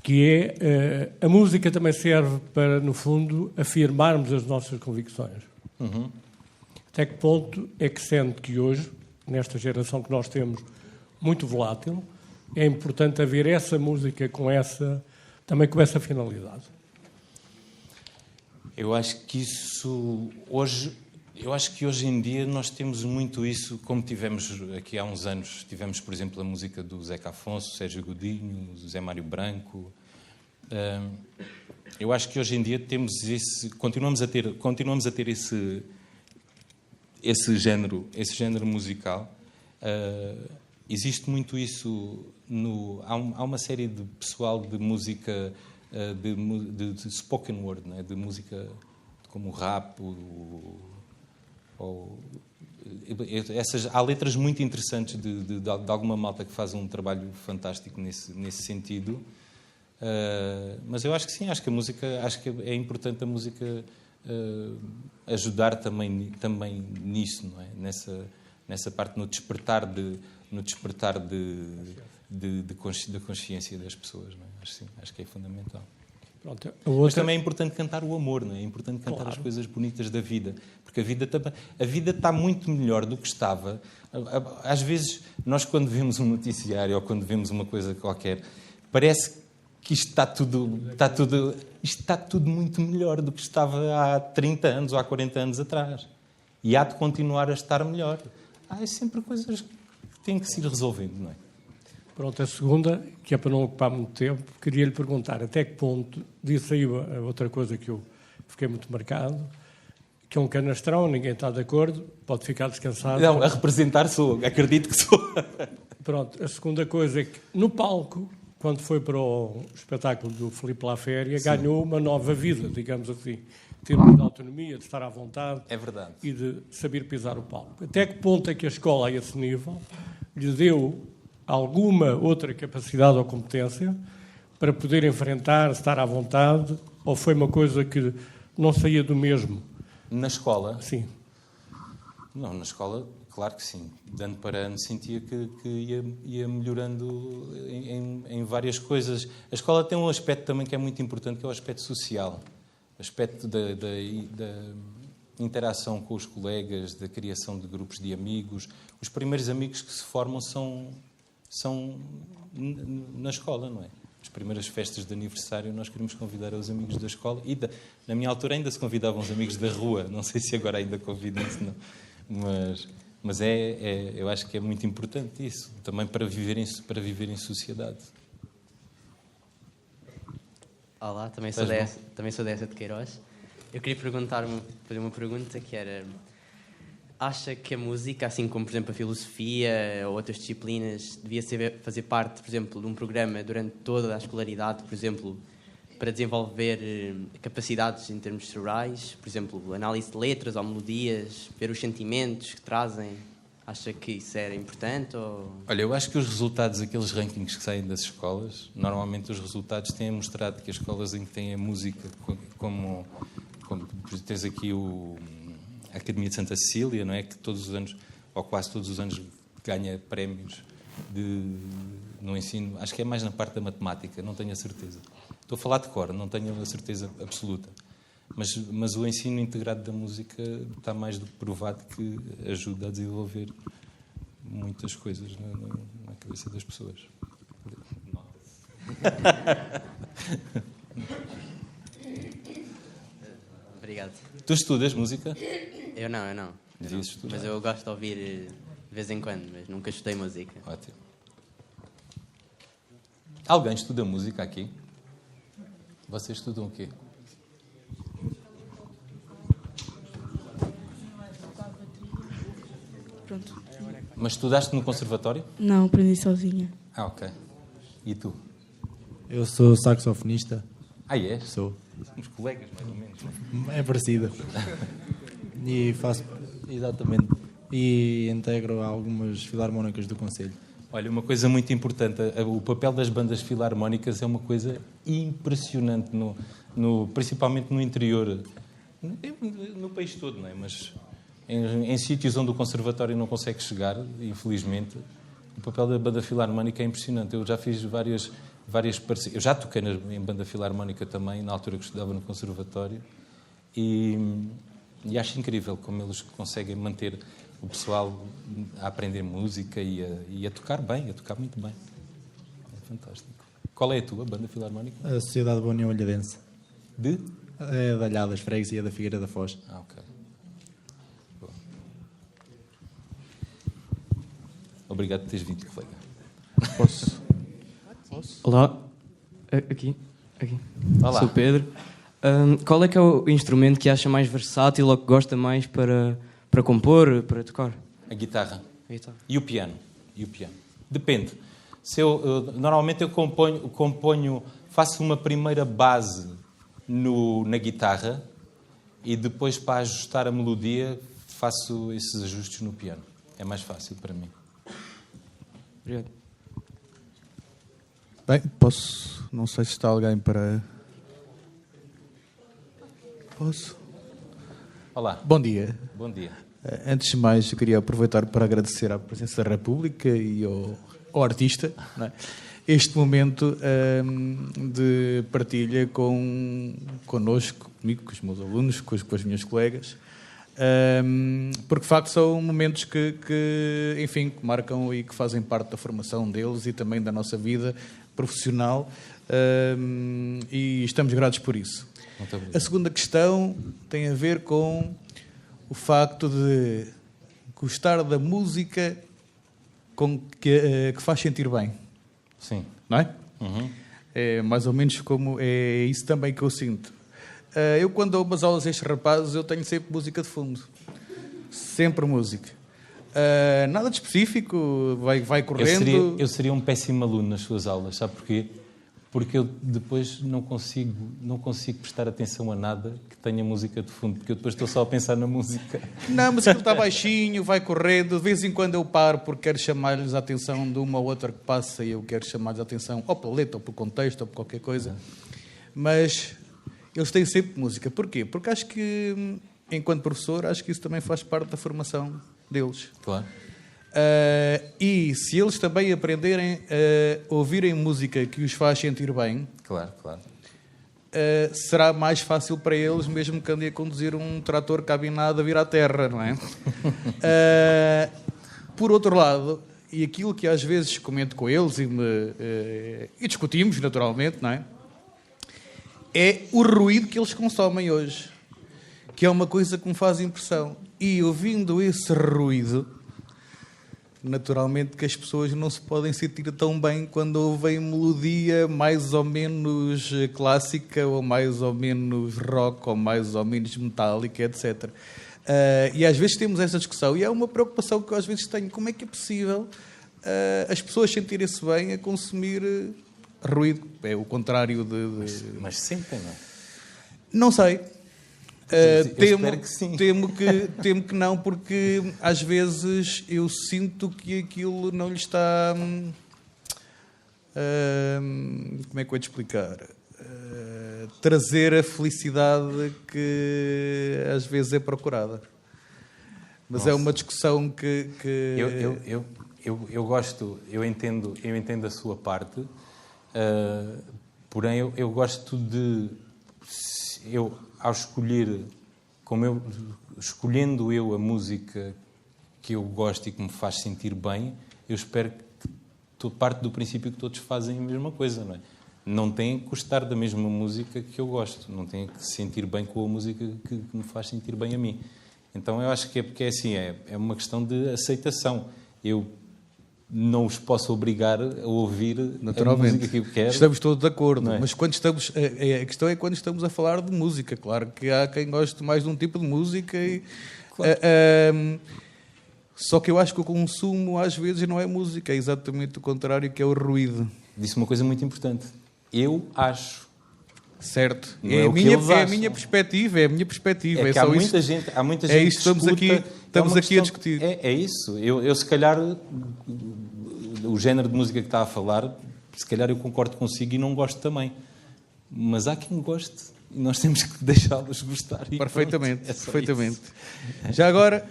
que é a música também serve para, no fundo, afirmarmos as nossas convicções.
Uhum.
Até que ponto é que sente que hoje, nesta geração que nós temos, muito volátil, é importante haver essa música também com essa finalidade?
Eu acho que hoje em dia nós temos muito isso, como tivemos aqui há uns anos, tivemos, por exemplo, a música do Zeca Afonso, Sérgio Godinho, Zé Mário Branco. Eu acho que hoje em dia temos continuamos a ter esse género musical. Existe muito isso há uma série de pessoal de música de spoken word, né? De música como o rap há letras muito interessantes de alguma malta que faz um trabalho fantástico nesse sentido. Mas eu acho que sim, acho que é importante a música ajudar também nisso, não é? Nessa parte, no despertar da consciência das pessoas, não é? Acho que é fundamental.
Pronto,
Mas também é importante cantar o amor, não é? É importante cantar as coisas bonitas da vida, porque a vida está muito melhor do que estava. Às vezes, nós quando vemos um noticiário ou quando vemos uma coisa qualquer, parece que isto está tudo muito melhor do que estava há 30 anos ou há 40 anos atrás. E há de continuar a estar melhor. Há sempre coisas que têm que se ir resolvendo, não é?
Pronto, a segunda, que é para não ocupar muito tempo, queria-lhe perguntar até que ponto, disse aí outra coisa que eu fiquei muito marcado, que é um canastrão, ninguém está de acordo, pode ficar descansado.
Não, a representar sou, acredito que sou. Pronto,
a segunda coisa é que no palco, quando foi para o espetáculo do Filipe Laféria, ganhou uma nova vida, digamos assim. Termos de autonomia, de estar à vontade.
É verdade.
E de saber pisar o palco. Até que ponto é que a escola, a esse nível, lhe deu alguma outra capacidade ou competência para poder enfrentar, estar à vontade, ou foi uma coisa que não saía do mesmo?
Na escola?
Sim.
Não, na escola, claro que sim. De ano para ano sentia que ia melhorando em várias coisas. A escola tem um aspecto também que é muito importante, que é o aspecto social. O aspecto da interação com os colegas, da criação de grupos de amigos. Os primeiros amigos que se formam são na escola, não é? As primeiras festas de aniversário nós queremos convidar os amigos da escola e na minha altura ainda se convidavam os amigos da rua, não sei se agora ainda convidam-se, não. Mas eu acho que é muito importante isso, também para viver em sociedade.
Olá, também sou dessa de Queiroz. Eu queria fazer uma pergunta que era: acha que a música, assim como, por exemplo, a filosofia ou outras disciplinas, devia fazer parte, por exemplo, de um programa durante toda a escolaridade, por exemplo, para desenvolver capacidades em termos cerebrais, por exemplo, análise de letras ou melodias, ver os sentimentos que trazem? Acha que isso era importante? Ou... Olha,
eu acho que os resultados, aqueles rankings que saem das escolas, normalmente os resultados têm mostrado que as escolas em que têm a música, como tens aqui a Academia de Santa Cecília, não é? Que todos os anos, ou quase todos os anos, ganha prémios no ensino. Acho que é mais na parte da matemática, não tenho a certeza. Estou a falar de cor, não tenho a certeza absoluta. Mas o ensino integrado da música está mais do que provado que ajuda a desenvolver muitas coisas na cabeça das pessoas.
Obrigado.
Tu estudas música?
Eu não. Mas eu gosto de ouvir de vez em quando, mas nunca estudei música.
Ótimo. Alguém estuda música aqui? Vocês estudam o quê?
Pronto.
Mas estudaste no conservatório?
Não, aprendi sozinha.
Ah, ok. E tu?
Eu sou saxofonista.
Ah, é?
Sou.
Uns colegas, mais ou menos.
É parecido. E faço... Exatamente. E integro algumas filarmónicas do Conselho.
Olha, uma coisa muito importante. O papel das bandas filarmónicas é uma coisa impressionante, principalmente no interior. No país todo, não é? Mas... Em sítios onde o conservatório não consegue chegar, infelizmente, o papel da banda filarmónica é impressionante. Eu já fiz várias parcerias. Eu já toquei em banda filarmónica também, na altura que estudava no conservatório, e acho incrível como eles conseguem manter o pessoal a aprender música e a tocar bem, a tocar muito bem. É fantástico. Qual é a tua banda filarmónica?
A Sociedade Boa União Olhadense.
De?
É da Alhadas, freguesia da Figueira da Foz.
Ah, ok. Obrigado por teres vindo, colega.
Posso? Olá. Aqui.
Olá.
Sou o Pedro. Qual é que é o instrumento que acha mais versátil ou que gosta mais para compor, para tocar?
A guitarra. E o piano. Depende. Normalmente eu componho, faço uma primeira base na guitarra e depois, para ajustar a melodia, faço esses ajustes no piano. É mais fácil para mim.
Obrigado.
Bem, posso... Não sei se está alguém para... Posso?
Olá.
Bom dia.
Bom dia.
Antes de mais, eu queria aproveitar para agradecer à presença da República e ao artista, não é? Este momento de partilha connosco, comigo, com os meus alunos, com as minhas colegas, porque de facto são momentos que enfim, que marcam e que fazem parte da formação deles e também da nossa vida profissional, e estamos gratos por isso. A segunda questão tem a ver com o facto de gostar da música que faz sentir bem.
Sim.
Não é?
Uhum.
É mais ou menos como é isso também que eu sinto. Eu, quando dou umas aulas a estes rapazes, eu tenho sempre música de fundo. Sempre música. Nada de específico, vai correndo.
Eu seria um péssimo aluno nas suas aulas, sabe porquê? porque eu depois não consigo prestar atenção a nada que tenha música de fundo, porque eu depois estou só a pensar na música.
Não, mas aquilo está baixinho, vai correndo, de vez em quando eu paro porque quero chamar-lhes a atenção de uma ou outra que passa e eu quero chamar-lhes a atenção ou pela letra, ou pelo contexto, ou por qualquer coisa. Mas eles têm sempre música. Porquê? Porque acho que, enquanto professor, acho que isso também faz parte da formação deles.
Claro.
E se eles também aprenderem a ouvirem música que os faz sentir bem,
claro, claro.
Será mais fácil para eles, mesmo que andem a conduzir um trator cabinado a vir à terra, não é? Por outro lado, e aquilo que às vezes comento com eles e discutimos naturalmente, não é? É o ruído que eles consomem hoje, que é uma coisa que me faz impressão. E ouvindo esse ruído, naturalmente que as pessoas não se podem sentir tão bem quando ouvem melodia mais ou menos clássica, ou mais ou menos rock, ou mais ou menos metálica, etc. E às vezes temos essa discussão, e é uma preocupação que eu às vezes tenho. Como é que é possível as pessoas sentirem-se bem a consumir ruído? É o contrário de...
Mas sentem, não é?
Não sei.
Espero que sim.
Temo que não, porque às vezes eu sinto que aquilo não lhe está... como é que eu vou te explicar? Trazer a felicidade que às vezes é procurada. Mas Nossa. É uma discussão que...
Eu gosto, eu entendo a sua parte, porém eu gosto de... Ao escolher, escolhendo eu a música que eu gosto e que me faz sentir bem, eu espero que parte do princípio que todos fazem a mesma coisa, não é? Não tem que gostar da mesma música que eu gosto, não tem que se sentir bem com a música que me faz sentir bem a mim. Então eu acho que é porque é assim, é uma questão de aceitação. Eu não os posso obrigar a ouvir a música que eu quero.
Estamos todos de acordo, mas quando estamos, a questão é quando estamos a falar de música. Claro que há quem goste mais de um tipo de música. Claro. Só que eu acho que o consumo às vezes não é música, é exatamente o contrário, que é o ruído.
Disse uma coisa muito importante. Eu acho.
Certo.
É
a minha perspectiva, é a minha perspectiva.
É que há muita gente
é isso, estamos aqui a discutir.
É isso. Eu se calhar, o género de música que está a falar, se calhar eu concordo consigo e não gosto também. Mas há quem goste e nós temos que deixá-los gostar.
Perfeitamente, perfeitamente. Já agora,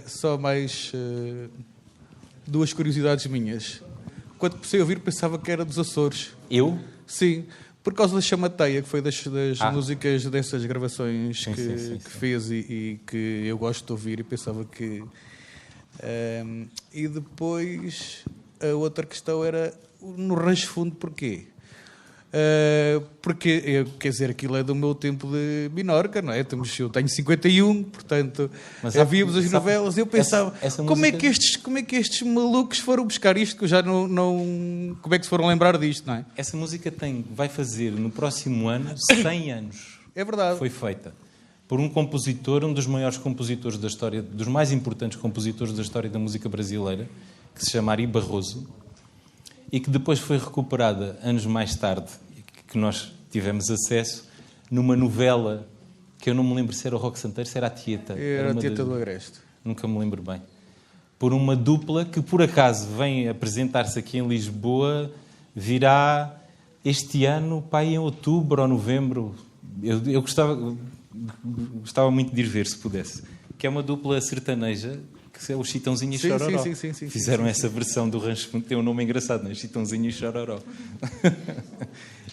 só mais 2 curiosidades minhas. Quando comecei a ouvir, pensava que era dos Açores.
Eu?
Sim. Por causa da Chamateia, que foi das músicas dessas gravações que fez e que eu gosto de ouvir, e pensava que... e depois, a outra questão era no Rancho Fundo, porquê? Porque, quer dizer, aquilo é do meu tempo de Minorca, não é? Eu tenho 51, portanto, víamos as novelas, eu pensava, como é que estes malucos foram buscar isto, que eu já não... Como é que se foram lembrar disto, não é?
Essa música vai fazer, no próximo ano, 100 anos.
É verdade.
Foi feita por um compositor, um dos maiores compositores da história, dos mais importantes compositores da história da música brasileira, que se chama Ari Barroso, e que depois foi recuperada, anos mais tarde, que nós tivemos acesso, numa novela que eu não me lembro se era o Roque Santeiro, se era a Tieta.
Era a Tieta do Agreste.
Nunca me lembro bem. Por uma dupla que, por acaso, vem apresentar-se aqui em Lisboa, virá este ano, em outubro ou novembro. Eu gostava muito de ir ver, se pudesse. Que é uma dupla sertaneja, que é o Chitãozinho e Chororó.
Sim,
Fizeram essa versão do Rancho Fundo, tem um nome engraçado, não é? Chitãozinho e Chororó.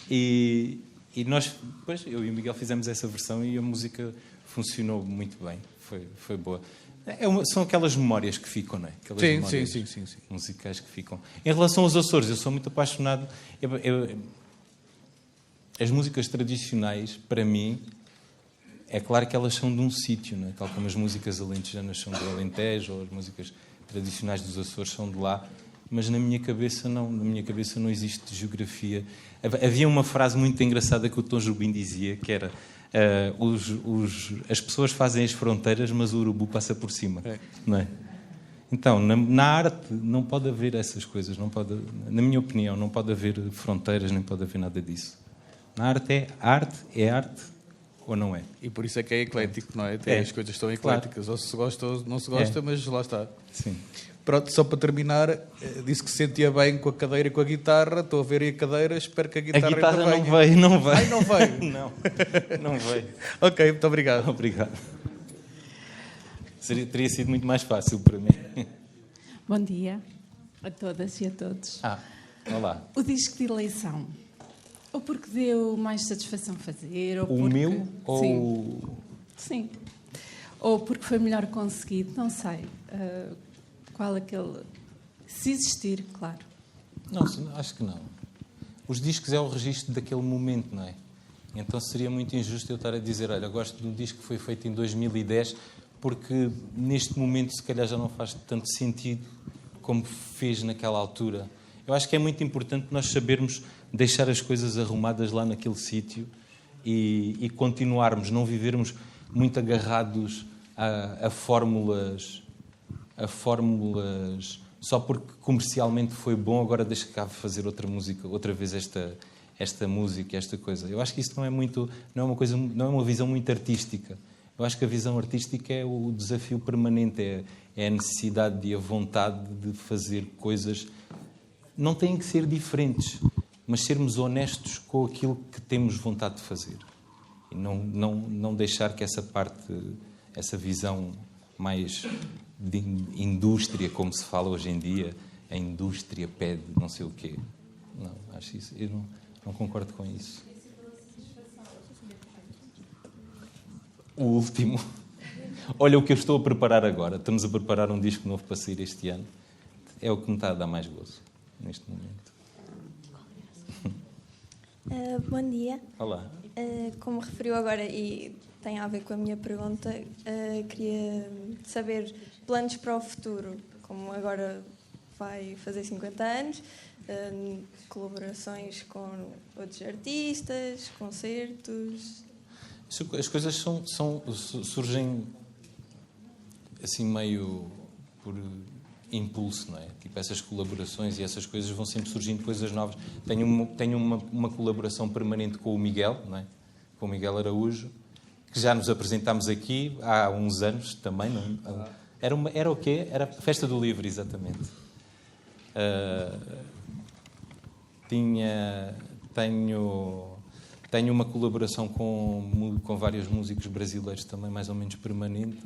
E nós, depois, eu e o Miguel fizemos essa versão e a música funcionou muito bem, foi boa. São aquelas memórias que ficam, não é? Aquelas memórias musicais que ficam. Em relação aos Açores, eu sou muito apaixonado. As músicas tradicionais, para mim, é claro que elas são de um sítio, não é? Tal como as músicas alentejanas são do Alentejo, ou as músicas tradicionais dos Açores são de lá. Mas na minha cabeça não existe geografia. Havia uma frase muito engraçada que o Tom Jobim dizia, que era as pessoas fazem as fronteiras, mas o urubu passa por cima. Não é? Então, na arte não pode haver essas coisas, não pode, na minha opinião, não pode haver fronteiras, nem pode haver nada disso. Na arte é arte ou não é?
E por isso é que é eclético, não é? As coisas estão ecléticas, claro. Ou se gosta ou não se gosta, mas lá está.
Sim.
Pronto, só para terminar, disse que se sentia bem com a cadeira e com a guitarra. Estou a ver aí a cadeira, espero que a guitarra
não veio.
Não veio?
não veio.
Ok, muito obrigado.
Obrigado. Teria sido muito mais fácil para mim.
Bom dia a todas e a todos.
Olá.
O disco de eleição, ou porque deu mais satisfação fazer, ou
o
porque...
meu ou...
Sim. Ou porque foi melhor conseguido, não sei. Qual aquele... Se existir, claro.
Não, acho que não. Os discos é o registro daquele momento, não é? Então seria muito injusto eu estar a dizer, olha, gosto de um disco que foi feito em 2010, porque neste momento se calhar já não faz tanto sentido como fez naquela altura. Eu acho que é muito importante nós sabermos deixar as coisas arrumadas lá naquele sítio e continuarmos, não vivermos muito agarrados a fórmulas só porque comercialmente foi bom, agora deixa cá fazer outra música, outra vez esta música, esta coisa. Eu acho que isso não é uma visão muito artística. Eu acho que a visão artística é o desafio permanente, é a necessidade e a vontade de fazer coisas. Não têm que ser diferentes, mas sermos honestos com aquilo que temos vontade de fazer. E não deixar que essa parte, essa visão mais de indústria, como se fala hoje em dia, a indústria pede não sei o quê. Não, acho isso. Eu não concordo com isso. O último. Olha o que eu estou a preparar agora. Estamos a preparar um disco novo para sair este ano. É o que me está a dar mais gozo neste momento.
Bom dia.
Olá.
Como referiu agora e tem a ver com a minha pergunta, queria saber planos para o futuro, como agora vai fazer 50 anos, colaborações com outros artistas, concertos.
As coisas surgem assim meio por impulso, não é? Tipo, essas colaborações e essas coisas vão sempre surgindo coisas novas. Tenho uma colaboração permanente com o Miguel, não é? Com o Miguel Araújo, que já nos apresentámos aqui há uns anos também, não é? Era o quê? Era a Festa do Livro, exatamente. Tenho uma colaboração com vários músicos brasileiros também, mais ou menos permanente,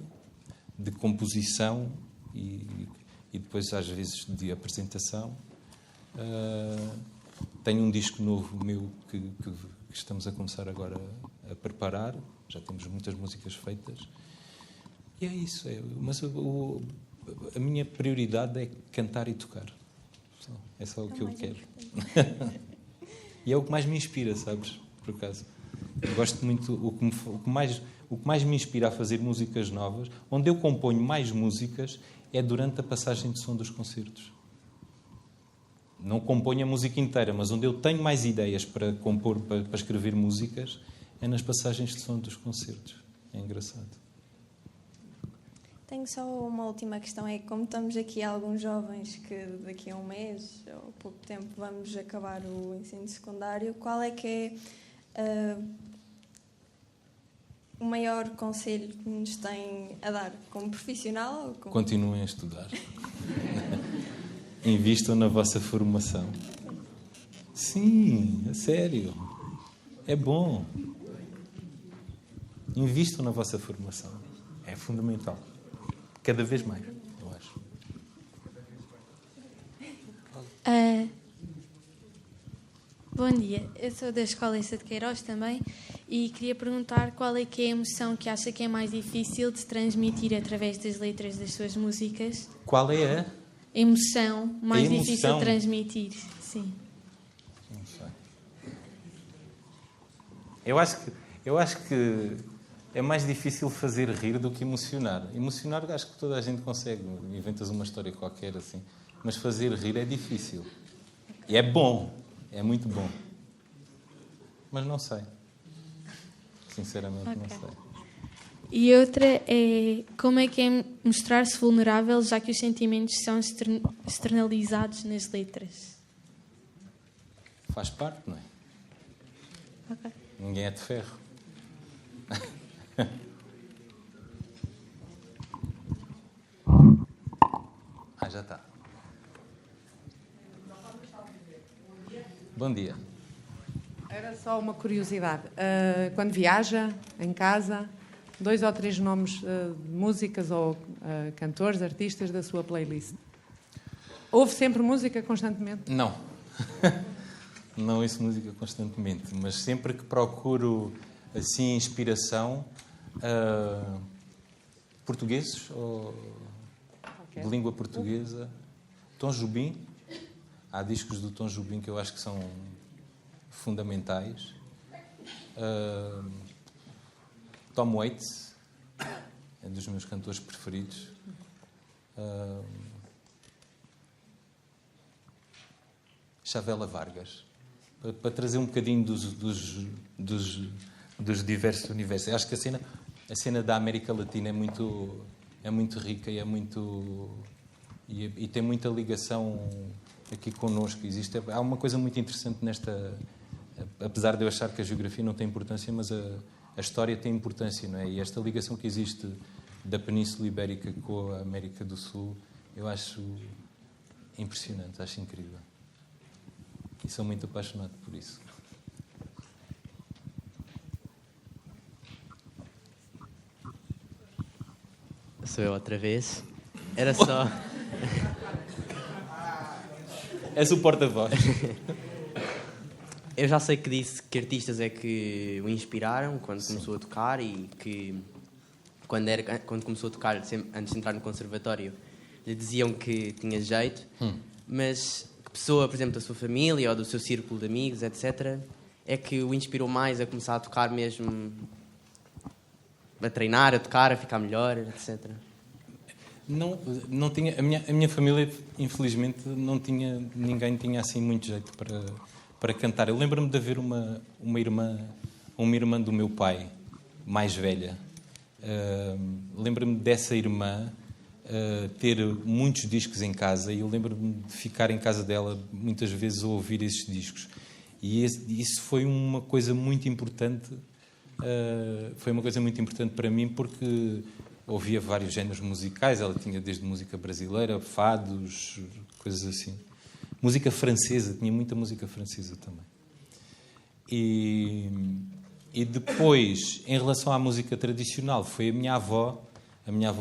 de composição e depois, às vezes, de apresentação. Tenho um disco novo meu que estamos a começar agora a preparar. Já temos muitas músicas feitas. E é isso. Mas a minha prioridade é cantar e tocar. É só o que eu quero. E é o que mais me inspira, sabes? Por acaso. Eu gosto muito. O que mais me inspira a fazer músicas novas, onde eu componho mais músicas, é durante a passagem de som dos concertos. Não componho a música inteira, mas onde eu tenho mais ideias para compor, para escrever músicas, é nas passagens de som dos concertos. É engraçado.
Tenho só uma última questão, é que como estamos aqui alguns jovens que daqui a um mês ou pouco tempo vamos acabar o ensino secundário, qual é que é o maior conselho que nos tem a dar como profissional? Ou como...
Continuem a estudar. Invistam na vossa formação. Sim, é sério. É bom. Invistam na vossa formação. É fundamental. Cada vez mais, eu acho.
Bom dia, eu sou da Escola Essa de Queiroz também e queria perguntar qual é que é a emoção que acha que é mais difícil de transmitir através das letras das suas músicas.
Qual é a
emoção mais difícil de transmitir? Sim.
Não sei. Eu acho que é mais difícil fazer rir do que emocionar. Emocionar acho que toda a gente consegue. Inventas uma história qualquer assim. Mas fazer rir é difícil. E é bom. É muito bom. Mas não sei. Sinceramente, não sei.
E outra é como é que é mostrar-se vulnerável, já que os sentimentos são externalizados nas letras?
Faz parte, não é?
Okay.
Ninguém é de ferro. Já está. Bom dia.
Era só uma curiosidade. Quando viaja, em casa, 2 ou 3 nomes de músicas ou cantores, artistas da sua playlist. Ouve sempre música constantemente?
Não. Não ouço música constantemente, mas sempre que procuro assim inspiração, portugueses ou de língua portuguesa, Tom Jobim. Há discos do Tom Jobim que eu acho que são fundamentais. Tom Waits é dos meus cantores preferidos. Chavela Vargas, para trazer um bocadinho dos diversos universos. Eu acho que a cena da América Latina é muito rica e e tem muita ligação aqui connosco. Há uma coisa muito interessante nesta, apesar de eu achar que a geografia não tem importância, mas a história tem importância, não é? E esta ligação que existe da Península Ibérica com a América do Sul, eu acho impressionante, acho incrível. E sou muito apaixonado por isso.
Sou eu outra vez. Era só...
És o porta-voz.
Eu já sei que disse que artistas é que o inspiraram quando começou a tocar e que quando começou a tocar, antes de entrar no conservatório, lhe diziam que tinha jeito, mas que pessoa, por exemplo, da sua família ou do seu círculo de amigos, etc., é que o inspirou mais a começar a tocar mesmo, a treinar, a tocar, a ficar melhor, etc.?
Não tinha, a minha família, infelizmente, ninguém tinha assim muito jeito para cantar. Eu lembro-me de haver uma irmã do meu pai, mais velha. Lembro-me dessa irmã ter muitos discos em casa e eu lembro-me de ficar em casa dela muitas vezes a ouvir esses discos. E isso foi uma coisa muito importante. Foi uma coisa muito importante para mim porque ouvia vários géneros musicais. Ela tinha desde música brasileira, fados, coisas assim. Música francesa, tinha muita música francesa também. E depois, em relação à música tradicional, foi a minha avó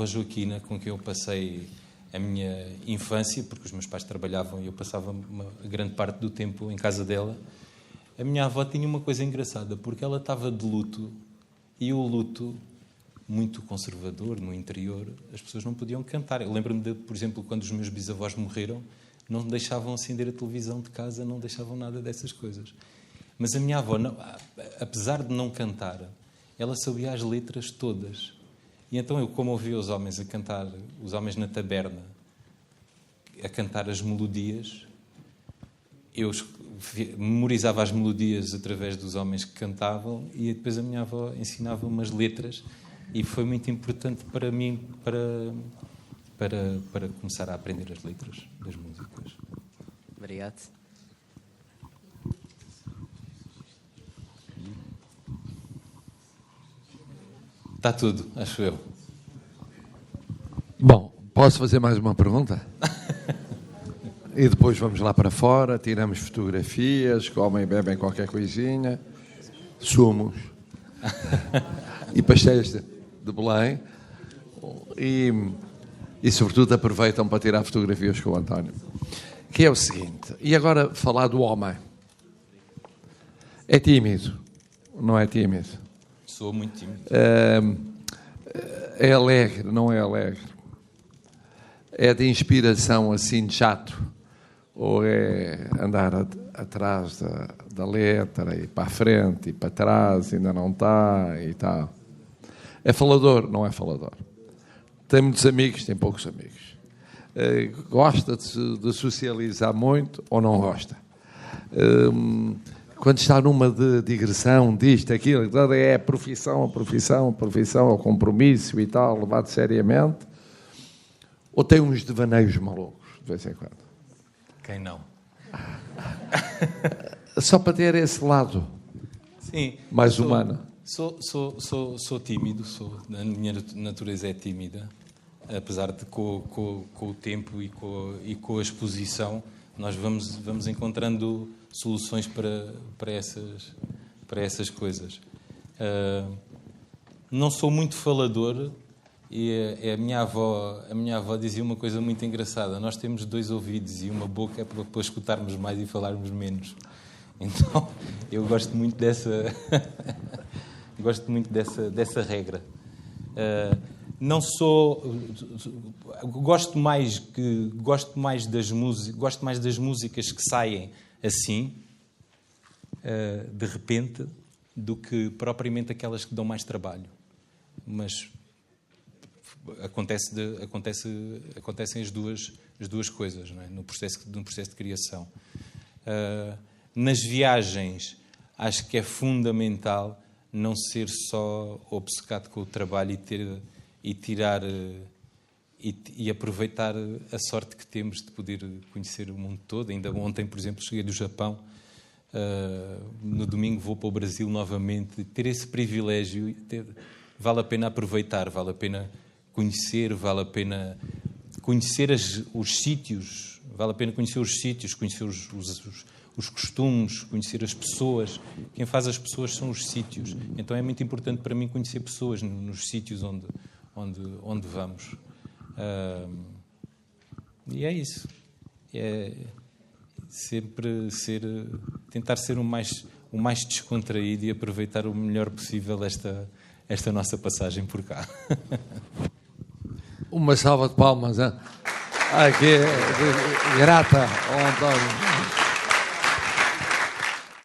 Joaquina, com quem eu passei a minha infância, porque os meus pais trabalhavam e eu passava uma grande parte do tempo em casa dela. A minha avó tinha uma coisa engraçada, porque ela estava de luto, e o luto, muito conservador, no interior, as pessoas não podiam cantar. Eu lembro-me, por exemplo, quando os meus bisavós morreram, não deixavam acender a televisão de casa, não deixavam nada dessas coisas. Mas a minha avó, apesar de não cantar, ela sabia as letras todas. E então eu, como ouvia os homens a cantar, os homens na taberna, a cantar as melodias, eu memorizava as melodias através dos homens que cantavam e depois a minha avó ensinava-me as letras e foi muito importante para mim para começar a aprender as letras das músicas.
Obrigado.
Está tudo, acho eu.
Bom, posso fazer mais uma pergunta? E depois vamos lá para fora, tiramos fotografias, comem e bebem qualquer coisinha, sumos e pastéis de Belém e sobretudo aproveitam para tirar fotografias com o António. Que é o seguinte, e agora falar do homem. É tímido, não é tímido?
Sou muito tímido.
É alegre, não é alegre? É de inspiração assim de chato? Ou é andar atrás da letra e para a frente e para trás, ainda não está e tal? É falador? Não é falador. Tem muitos amigos? Tem poucos amigos. Gosta de socializar muito ou não gosta? quando está numa de digressão, disto, aquilo, é profissão, ao compromisso e tal, levado seriamente, ou tem uns devaneios malucos, de vez em quando?
Quem não?
Só para ter esse lado.
Sim,
mais humano.
Sou tímido, a minha natureza é tímida, apesar de com o tempo e com a exposição nós vamos encontrando soluções para essas coisas. Não sou muito falador e a minha avó dizia uma coisa muito engraçada: nós temos 2 ouvidos e uma boca para escutarmos mais e falarmos menos. Então eu gosto muito dessa regra. Não sou, gosto mais das músicas que saem assim, de repente, do que propriamente aquelas que dão mais trabalho. Mas acontecem as duas coisas, não é? no processo de criação. Nas viagens, acho que é fundamental não ser só obcecado com o trabalho e aproveitar a sorte que temos de poder conhecer o mundo todo. Ainda ontem, por exemplo, cheguei do Japão, no domingo vou para o Brasil novamente. Ter esse privilégio vale a pena aproveitar, vale a pena conhecer, vale a pena conhecer os sítios, conhecer os costumes, conhecer as pessoas. Quem faz as pessoas são os sítios. Então é muito importante para mim conhecer pessoas nos sítios onde vamos. E é isso. É sempre tentar ser o mais descontraído e aproveitar o melhor possível esta nossa passagem por cá.
Uma salva de palmas, hein? Aqui, grata ao António.